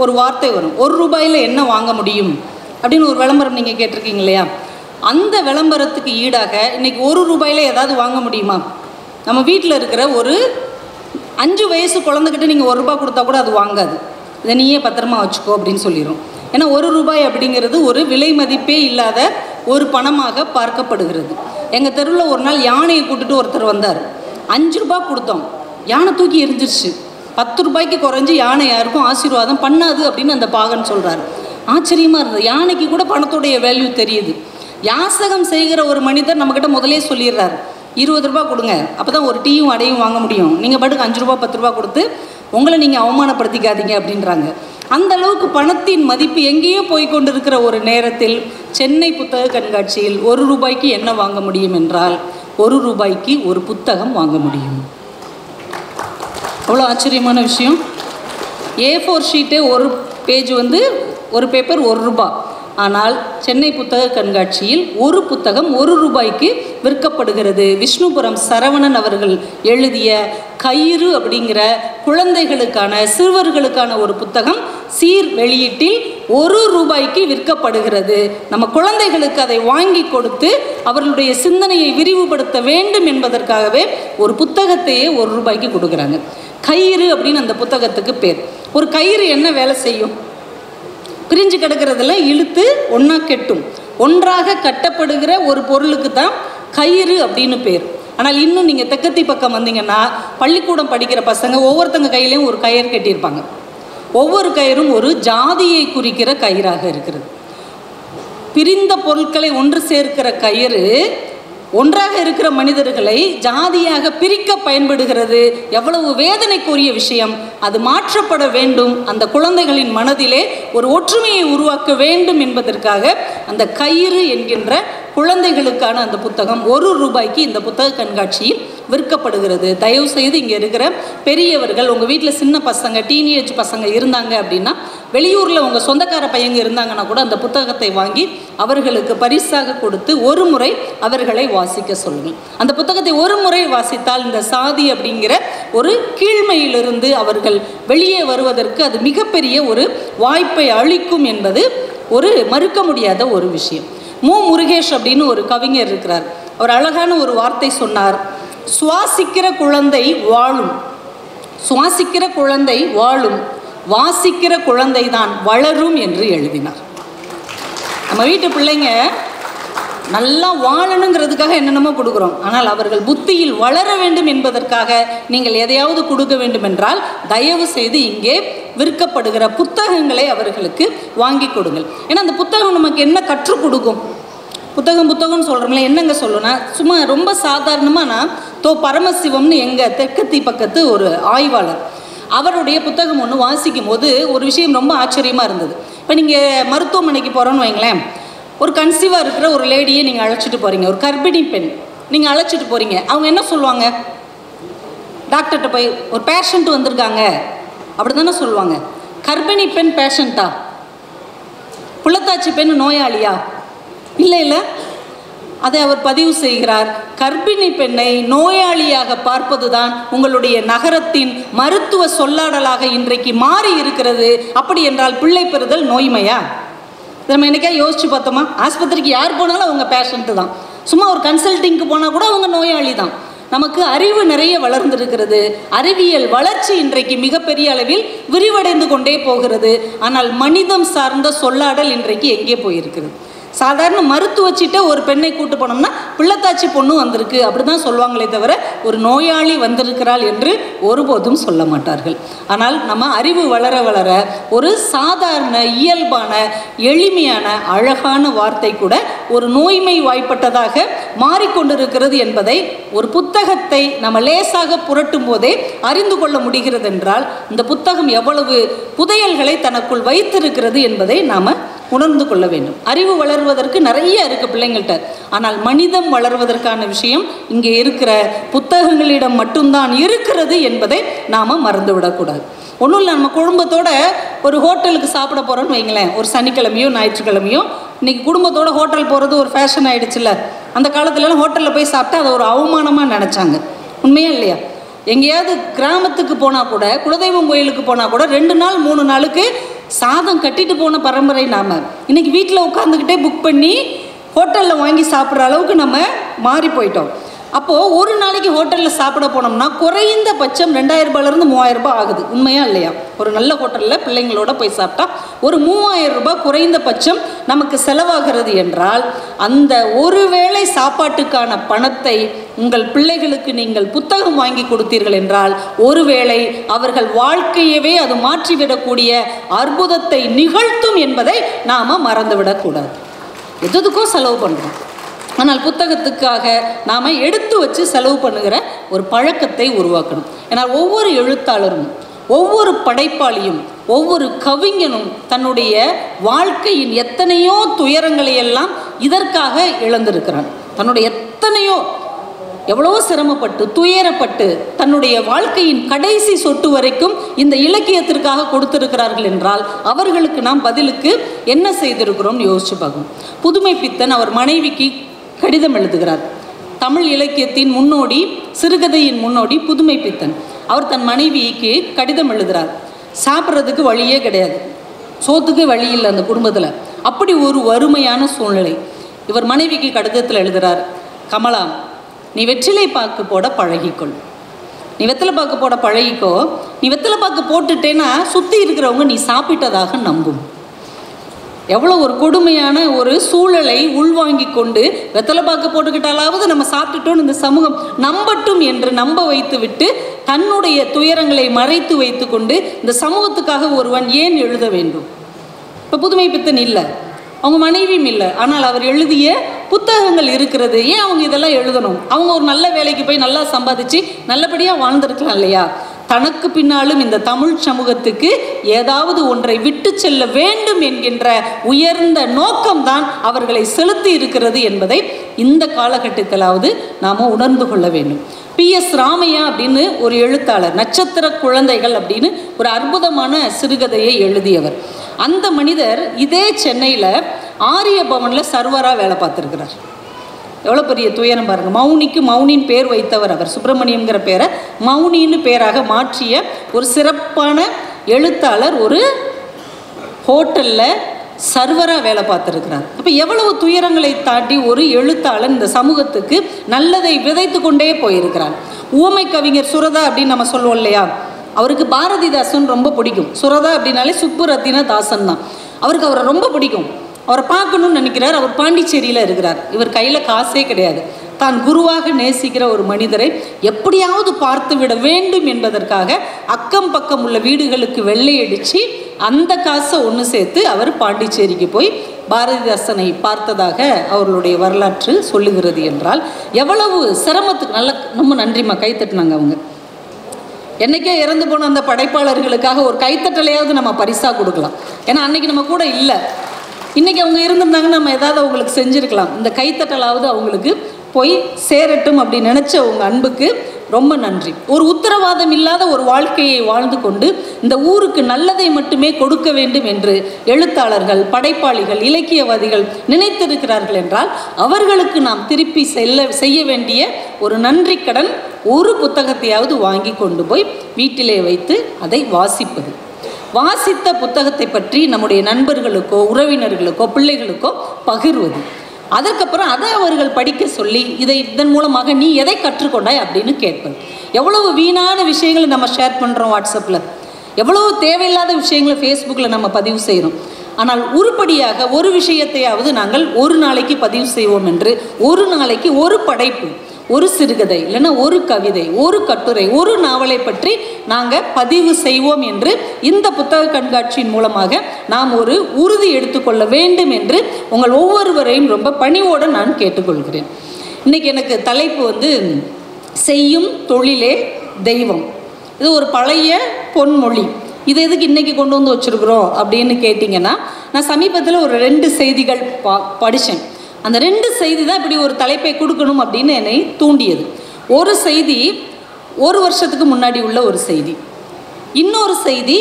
ஒரு வார்த்தை வரும், ₹1 என்ன வாங்க முடியும் அப்படின்னு ஒரு விளம்பரம் நீங்கள் கேட்டிருக்கீங்க இல்லையா? அந்த விளம்பரத்துக்கு ஈடாக இன்றைக்கி ₹1 ஏதாவது வாங்க முடியுமா? நம்ம வீட்டில் இருக்கிற ஒரு 5 வயசு குழந்தைகிட்ட நீங்கள் ₹1 கொடுத்தா கூட அது வாங்காது. இதை நீயே பத்திரமா வச்சுக்கோ அப்படின்னு சொல்லிடும். ஏன்னா ₹1 அப்படிங்கிறது ஒரு விலை மதிப்பே இல்லாத ஒரு பணமாக பார்க்கப்படுகிறது. எங்கள் தெருவில் ஒரு நாள் யானையை கூட்டுட்டு ஒருத்தர் வந்தார். ₹5 கொடுத்தோம், யானை தூக்கி எரிஞ்சிருச்சு. ₹10 குறைஞ்சி யானை யாருக்கும் ஆசீர்வாதம் பண்ணாது அப்படின்னு அந்த பாகன் சொல்கிறார். ஆச்சரியமாக இருந்தது. யானைக்கு கூட பணத்துடைய வேல்யூ தெரியுது. யாசகம் செய்கிற ஒரு மனிதர் நம்மக்கிட்ட முதலே சொல்லிடுறாரு, ₹20 கொடுங்க, அப்போ தான் ஒரு டீயும் அடையும் வாங்க முடியும். நீங்கள் பாட்டுக்கு ₹5 ₹10 கொடுத்து உங்களை நீங்கள் அவமானப்படுத்திக்காதீங்க அப்படின்றாங்க. அந்த அளவுக்கு பணத்தின் மதிப்பு எங்கேயோ போய்கொண்டு இருக்கிற ஒரு நேரத்தில் சென்னை புத்தக கண்காட்சியில் ₹1 என்ன வாங்க முடியும் என்றால் ₹1 ஒரு புத்தகம் வாங்க முடியும். அவ்வளோ ஆச்சரியமான விஷயம். A4 ஷீட்டே ஒரு பேஜ் ஒரு பேப்பர் ₹1. ஆனால் சென்னை புத்தக கண்காட்சியில் ஒரு புத்தகம் ₹1 விற்கப்படுகிறது. விஷ்ணுபுரம் சரவணன் அவர்கள் எழுதிய கயிறு அப்படிங்கிற குழந்தைகளுக்கான சிறுவர்களுக்கான ஒரு புத்தகம் சீர் வெளியீட்டில் ₹1 விற்கப்படுகிறது. நம்ம குழந்தைகளுக்கு அதை வாங்கி கொடுத்து அவர்களுடைய சிந்தனையை விரிவுபடுத்த வேண்டும் என்பதற்காகவே ஒரு புத்தகத்தையே ₹1 கொடுக்குறாங்க. கயிறு அப்படின்னு அந்த புத்தகத்துக்கு பேர். ஒரு கயிறு என்ன வேலை செய்யும்? பிரிஞ்சு கிடக்கிறதுல இழுத்து ஒன்றா கெட்டும். ஒன்றாக கட்டப்படுகிற ஒரு பொருளுக்கு தான் கயிறு அப்படின்னு பேர். ஆனால் இன்னும் நீங்கள் தெற்கத்தி பக்கம் வந்தீங்கன்னா பள்ளிக்கூடம் படிக்கிற பசங்க ஒவ்வொருத்தங்க கையிலையும் ஒரு கயிறு கட்டியிருப்பாங்க. ஒவ்வொரு கயிறும் ஒரு ஜாதியை குறிக்கிற கயிறாக இருக்கிறது. பிரிந்த பொருட்களை ஒன்று சேர்க்கிற கயிறு ஒன்றாக இருக்கிற மனிதர்களை ஜாதியாக பிரிக்க பயன்படுகிறது. எவ்வளவு வேதனைக்குரிய விஷயம்! அது மாற்றப்பட வேண்டும். அந்த குழந்தைகளின் மனதிலே ஒரு ஒற்றுமையை உருவாக்க வேண்டும் என்பதற்காக அந்த கயிறு என்கின்ற குழந்தைகளுக்கான அந்த புத்தகம் ₹1 இந்த புத்தக கண்காட்சியில் விற்கப்படுகிறது. தயவு செய்து இங்கே இருக்கிற பெரியவர்கள், உங்கள் வீட்டில் சின்ன பசங்க, டீனேஜ் பசங்க இருந்தாங்க அப்படின்னா, வெளியூரில் உங்கள் சொந்தக்கார பையங்க இருந்தாங்கன்னா கூட அந்த புத்தகத்தை வாங்கி அவர்களுக்கு பரிசாக கொடுத்து ஒரு முறை அவர்களை வாசிக்க சொல்லுங்கள். அந்த புத்தகத்தை ஒரு முறை வாசித்தால் இந்த சாதி அப்படிங்கிற ஒரு கீழ்மையிலிருந்து அவர்கள் வெளியே வருவதற்கு அது மிகப்பெரிய ஒரு வாய்ப்பை அளிக்கும் என்பது ஒரு மறுக்க முடியாத ஒரு விஷயம். முருகேஷ் அப்படின்னு ஒரு கவிஞர் இருக்கிறார். அவர் அழகான ஒரு வார்த்தை சொன்னார். சுவாசிக்கிற குழந்தை வாழும், சுவாசிக்கிற குழந்தை வாழும், வாசிக்கிற குழந்தை தான் வளரும் என்று எழுதினார். நம்ம வீட்டு பிள்ளைங்க நல்லா வாழணுங்கிறதுக்காக என்னென்னமோ கொடுக்குறோம். ஆனால் அவர்கள் புத்தியில் வளர வேண்டும் என்பதற்காக நீங்கள் எதையாவது கொடுக்க வேண்டும் என்றால் தயவு செய்து இங்கே விற்கப்படுகிற புத்தகங்களை அவர்களுக்கு வாங்கி கொடுங்கள். ஏன்னா அந்த புத்தகம் நமக்கு என்ன கற்றுக் கொடுக்கும்? புத்தகம்னு சொல்கிறோம்ல, என்னங்க சொல்லணும்னா சும்மா ரொம்ப சாதாரணமாக நான் பரமசிவம்னு எங்கள் தெற்கத்தி பக்கத்து ஒரு ஆய்வாளர், அவருடைய புத்தகம் ஒன்று வாசிக்கும் போது ஒரு விஷயம் ரொம்ப ஆச்சரியமாக இருந்தது. இப்போ நீங்கள் மருத்துவமனைக்கு போகிறோன்னு வைங்களேன், ஒரு கன்சீவாக இருக்கிற ஒரு லேடியை நீங்கள் அழைச்சிட்டு போகிறீங்க, ஒரு கர்ப்பிணி பெண் நீங்கள் அழைச்சிட்டு போகிறீங்க. அவங்க என்ன சொல்லுவாங்க? டாக்டர்கிட்ட போய் ஒரு பேஷண்ட் வந்திருக்காங்க அப்படி தானே சொல்லுவாங்க. கர்ப்பிணி பெண் பேஷண்ட்டா? புள்ளத்தாச்சி பெண் நோயாளியா? இல்லை. அதை அவர் பதிவு செய்கிறார். கர்ப்பிணி பெண்ணை நோயாளியாக பார்ப்பது தான் உங்களுடைய நகரத்தின் மருத்துவ சொல்லாடலாக இன்றைக்கு மாறி இருக்கிறது. அப்படி என்றால் பிள்ளை பெறுதல் நோய்மையா? நம்ம என்னைக்கா யோசிச்சு பார்த்தோமா? ஆஸ்பத்திரிக்கு யார் போனாலும் அவங்க பேஷண்ட்டு தான். சும்மா ஒரு கன்சல்டிங்க்கு போனால் கூட அவங்க நோயாளி தான். நமக்கு அறிவு நிறைய வளர்ந்திருக்கிறது. அறிவியல் வளர்ச்சி இன்றைக்கு மிகப்பெரிய அளவில் விரிவடைந்து கொண்டே போகிறது. ஆனால் மனிதம் சார்ந்த சொல்லாடல் இன்றைக்கு எங்கே போயிருக்கிறது? சாதாரண மருத்துவச்சிட்ட ஒரு பெண்ணை கூட்டு போனோம்னா பிள்ளைத்தாச்சி பொண்ணு வந்திருக்கு அப்படி தான் சொல்லுவாங்களே தவிர ஒரு நோயாளி வந்திருக்கிறாள் என்று ஒருபோதும் சொல்ல மாட்டார்கள். ஆனால் நம்ம அறிவு வளர வளர ஒரு சாதாரண இயல்பான எளிமையான அழகான வார்த்தை கூட ஒரு நோய்மை வாய்ப்பட்டதாக மாறிக்கொண்டிருக்கிறது என்பதை ஒரு புத்தகத்தை நம்ம லேசாக புரட்டும் போதே அறிந்து கொள்ள முடிகிறது என்றால் இந்த புத்தகம் எவ்வளவு புதையல்களை தனக்குள் வைத்திருக்கிறது என்பதை நாம் உணர்ந்து கொள்ள வேண்டும். அறிவு வளர்வதற்கு நிறைய இருக்குது பிள்ளைங்கள்ட்ட. ஆனால் மனிதம் வளர்வதற்கான விஷயம் இங்கே இருக்கிற புத்தகங்களிடம் மட்டும்தான் இருக்கிறது என்பதை நாம் மறந்துவிடக்கூடாது. ஒன்றும் இல்லை, நம்ம குடும்பத்தோட ஒரு ஹோட்டலுக்கு சாப்பிட போகிறோன்னு வைங்களேன், ஒரு சனிக்கிழமையோ ஞாயிற்றுக்கிழமையோ. இன்றைக்கி குடும்பத்தோட ஹோட்டல் போகிறது ஒரு ஃபேஷன் ஆகிடுச்சுல்ல. அந்த காலத்துலலாம் ஹோட்டலில் போய் சாப்பிட்டா அதை ஒரு அவமானமாக நினச்சாங்க. உண்மையா இல்லையா? எங்கேயாவது கிராமத்துக்கு போனால் கூட, குலதெய்வம் கோயிலுக்கு போனால் கூட 2 நாள் 3 நாளுக்கு சாதம் கட்டிட்டு போன பரம்பரை நாம். இன்றைக்கி வீட்டில் உட்காந்துக்கிட்டே புக் பண்ணி ஹோட்டலில் வாங்கி சாப்பிட்ற அளவுக்கு நம்ம மாறி போயிட்டோம். அப்போது ஒரு நாளைக்கு ஹோட்டலில் சாப்பிட போனோம்னா குறைந்த பட்சம் 2000 ரூபாயிலேருந்து 3000 ரூபாய் ஆகுது. உண்மையா இல்லையா? ஒரு நல்ல ஹோட்டலில் பிள்ளைங்களோட போய் சாப்பிட்டா ஒரு 3000 ரூபாய் குறைந்த பட்சம் நமக்கு செலவாகிறது என்றால், அந்த ஒரு வேளை சாப்பாட்டுக்கான பணத்தை உங்கள் பிள்ளைகளுக்கு நீங்கள் புத்தகம் வாங்கி கொடுத்தீர்கள் என்றால், ஒருவேளை அவர்கள் வாழ்க்கையவே அது மாற்றிவிடக்கூடிய அற்புதத்தை நிகழ்த்தும் என்பதை நாம் மறந்துவிடக்கூடாது. எதுக்கோ செலவு பண்ணுறோம், ஆனால் புத்தகத்துக்காக நாம் எடுத்து வச்சு செலவு பண்ணுகிற ஒரு பழக்கத்தை உருவாக்கணும். ஏன்னா ஒவ்வொரு எழுத்தாளரும், ஒவ்வொரு படைப்பாளியும், ஒவ்வொரு கவிஞனும் தன்னுடைய வாழ்க்கையின் எத்தனையோ துயரங்களை எல்லாம் இதற்காக இழந்திருக்கிறான். தன்னுடைய எவ்வளவோ சிரமப்பட்டு துயரப்பட்டு தன்னுடைய வாழ்க்கையின் கடைசி சொட்டு வரைக்கும் இந்த இலக்கியத்திற்காக கொடுத்திருக்கிறார்கள் என்றால், அவர்களுக்கு நாம் பதிலுக்கு என்ன செய்திருக்கிறோம் யோசிச்சு பார்க்கணும். புதுமைப்பித்தன் அவர் மனைவிக்கு கடிதம் எழுதுகிறார். தமிழ் இலக்கியத்தின் முன்னோடி, சிறுகதையின் முன்னோடி புதுமைப்பித்தன். அவர் தன் மனைவிக்கு கடிதம் எழுதுகிறார். சாப்பிட்றதுக்கு வழியே கிடையாது, சோத்துக்கு வழி இல்லை அந்த குடும்பத்தில். அப்படி ஒரு வறுமையான சூழ்நிலை. இவர் மனைவிக்கு கடிதத்தில் எழுதுகிறார், கமலா, நீ வெற்றிலை பாக்கு போட பழகிக்கொள். நீ வெத்தலை பாக்கு போட பழகிக்கோ. நீ வெத்தலை பாக்கு போட்டுட்டேன்னா சுற்றி இருக்கிறவங்க நீ சாப்பிட்டதாக நம்பும். எவ்வளோ ஒரு கொடுமையான ஒரு சூழலை உள்வாங்கி கொண்டு வெத்தலை பாக்கு போட்டுக்கிட்டாலாவது நம்ம சாப்பிட்டுட்டோன்னு இந்த சமூகம் நம்பட்டும் என்று நம்ப வைத்து விட்டு தன்னுடைய துயரங்களை மறைத்து வைத்து கொண்டு இந்த சமூகத்துக்காக ஒருவன் ஏன் எழுத வேண்டும்? இப்போ புதுமைப்பித்தன் இல்லை, அவங்க மனைவியும் இல்லை, ஆனால் அவர் எழுதிய புத்தகங்கள் இருக்கிறது. ஏன் அவங்க இதெல்லாம் எழுதணும்? அவங்க ஒரு நல்ல வேலைக்கு போய் நல்லா சம்பாதிச்சு நல்லபடியாக வாழ்ந்திருக்கலாம் இல்லையா? தனக்கு பின்னாலும் இந்த தமிழ் சமூகத்துக்கு ஏதாவது ஒன்றை விட்டு செல்ல வேண்டும் என்கின்ற உயர்ந்த நோக்கம்தான் அவர்களை செலுத்தி இருக்கிறது என்பதை இந்த காலகட்டத்திலாவது நாம் உணர்ந்து கொள்ள வேண்டும். PS ராமையா அப்படின்னு ஒரு எழுத்தாளர், நட்சத்திர குழந்தைகள் அப்படின்னு ஒரு அற்புதமான சிறுகதையை எழுதியவர். அந்த மனிதர் இதே சென்னையில் ஆரிய பவனில் சர்வராக வேலை பார்த்துருக்கிறார். எவ்வளோ பெரிய துயரம் பாருங்கள். மௌனிக்கு மௌனின் பேர் வைத்தவர் அவர். சுப்பிரமணியம்ங்கிற பேரை மௌனின்னு பேராக மாற்றிய ஒரு சிறப்பான எழுத்தாளர் ஒரு ஹோட்டலில் சர்வராக வேலை பார்த்துருக்கிறார். அப்போ எவ்வளவு துயரங்களை தாண்டி ஒரு எழுத்தாளர் இந்த சமூகத்துக்கு நல்லதை விதைத்து கொண்டே போயிருக்கிறார். ஊமை கவிஞர் சுரதா அப்படின்னு நம்ம சொல்லுவோம் இல்லையா? அவருக்கு பாரதிதாசன் ரொம்ப பிடிக்கும். சுரதா அப்படின்னாலே சுப்புரத்தின தாசன் தான். அவருக்கு அவரை ரொம்ப பிடிக்கும். அவரை பார்க்கணும்னு நினைக்கிறார். அவர் பாண்டிச்சேரியில் இருக்கிறார். இவர் கையில் காசே கிடையாது. தான் குருவாக நேசிக்கிற ஒரு மனிதரை எப்படியாவது பார்த்து விட வேண்டும் என்பதற்காக அக்கம் பக்கம் உள்ள வீடுகளுக்கு வெள்ளையடித்து அந்த காசை ஒன்று சேர்த்து அவர் பாண்டிச்சேரிக்கு போய் பாரதிதாசனை பார்த்ததாக அவர்களுடைய வரலாற்று சொல்லுகிறது என்றால், எவ்வளவு சிரமத்துக்கு நல்ல ரொம்ப நன்றிம்மா கைத்தட்டினாங்க அவங்க. என்றைக்கே இறந்து போன அந்த படைப்பாளர்களுக்காக ஒரு கைத்தட்டலையாவது நம்ம பரிசாக கொடுக்கலாம். ஏன்னா அன்றைக்கி நம்ம கூட இல்லை. இன்றைக்கி அவங்க இருந்திருந்தாங்கன்னா நம்ம ஏதாவது அவங்களுக்கு செஞ்சுருக்கலாம். இந்த கைத்தட்டலாவது அவங்களுக்கு போய் சேரட்டும் அப்படின்னு நினச்ச உங்கள் அன்புக்கு ரொம்ப நன்றி. ஒரு உத்தரவாதம் இல்லாத ஒரு வாழ்க்கையை வாழ்ந்து கொண்டு இந்த ஊருக்கு நல்லதை மட்டுமே கொடுக்க வேண்டும் என்று எழுத்தாளர்கள், படைப்பாளிகள், இலக்கியவாதிகள் நினைத்திருக்கிறார்கள் என்றால், அவர்களுக்கு நாம் திருப்பி செய்ய வேண்டிய ஒரு நன்றி கடன் ஒரு புத்தகத்தையாவது வாங்கி கொண்டு போய் வீட்டிலே வைத்து அதை வாசிப்பது. வாசித்த புத்தகத்தை பற்றி நம்முடைய நண்பர்களுக்கோ, உறவினர்களுக்கோ, பிள்ளைகளுக்கோ பகிர்வது. அதற்கப்புறம் அதை அவர்கள் படிக்க சொல்லி இதன் மூலமாக நீ எதை கற்றுக்கொண்டாய் அப்படின்னு கேட்பது. எவ்வளவு வீணான விஷயங்களை நம்ம ஷேர் பண்ணுறோம் வாட்ஸ்அப்பில், எவ்வளவு தேவையில்லாத விஷயங்களை ஃபேஸ்புக்கில் நம்ம பதிவு செய்கிறோம். ஆனால் உருப்படியாக ஒரு விஷயத்தையாவது நாங்கள் ஒரு நாளைக்கு பதிவு செய்வோம் என்று, ஒரு நாளைக்கு ஒரு படைப்பு, ஒரு சிறுகதை, இல்லைன்னா ஒரு கவிதை, ஒரு கட்டுரை, ஒரு நாவலை பற்றி நாங்கள் பதிவு செய்வோம் என்று இந்த புத்தக கண்காட்சியின் மூலமாக நாம் ஒரு உறுதி எடுத்துக்கொள்ள வேண்டும் என்று உங்கள் ஒவ்வொருவரையும் ரொம்ப பணிவோடு நான் கேட்டுக்கொள்கிறேன். இன்றைக்கி எனக்கு தலைப்பு செய்யும் தொழிலே தெய்வம். இது ஒரு பழைய பொன்மொழி. இது எதுக்கு இன்றைக்கி கொண்டு வந்து வச்சுருக்குறோம் அப்படின்னு கேட்டிங்கன்னா, நான் சமீபத்தில் ஒரு 2 செய்திகள் படித்தேன். அந்த 2 செய்தி தான் இப்படி ஒரு தலைப்பை கொடுக்கணும் அப்படின்னு என்னை தூண்டியது. ஒரு செய்தி 1 வருஷத்துக்கு முன்னாடி உள்ள ஒரு செய்தி, இன்னொரு செய்தி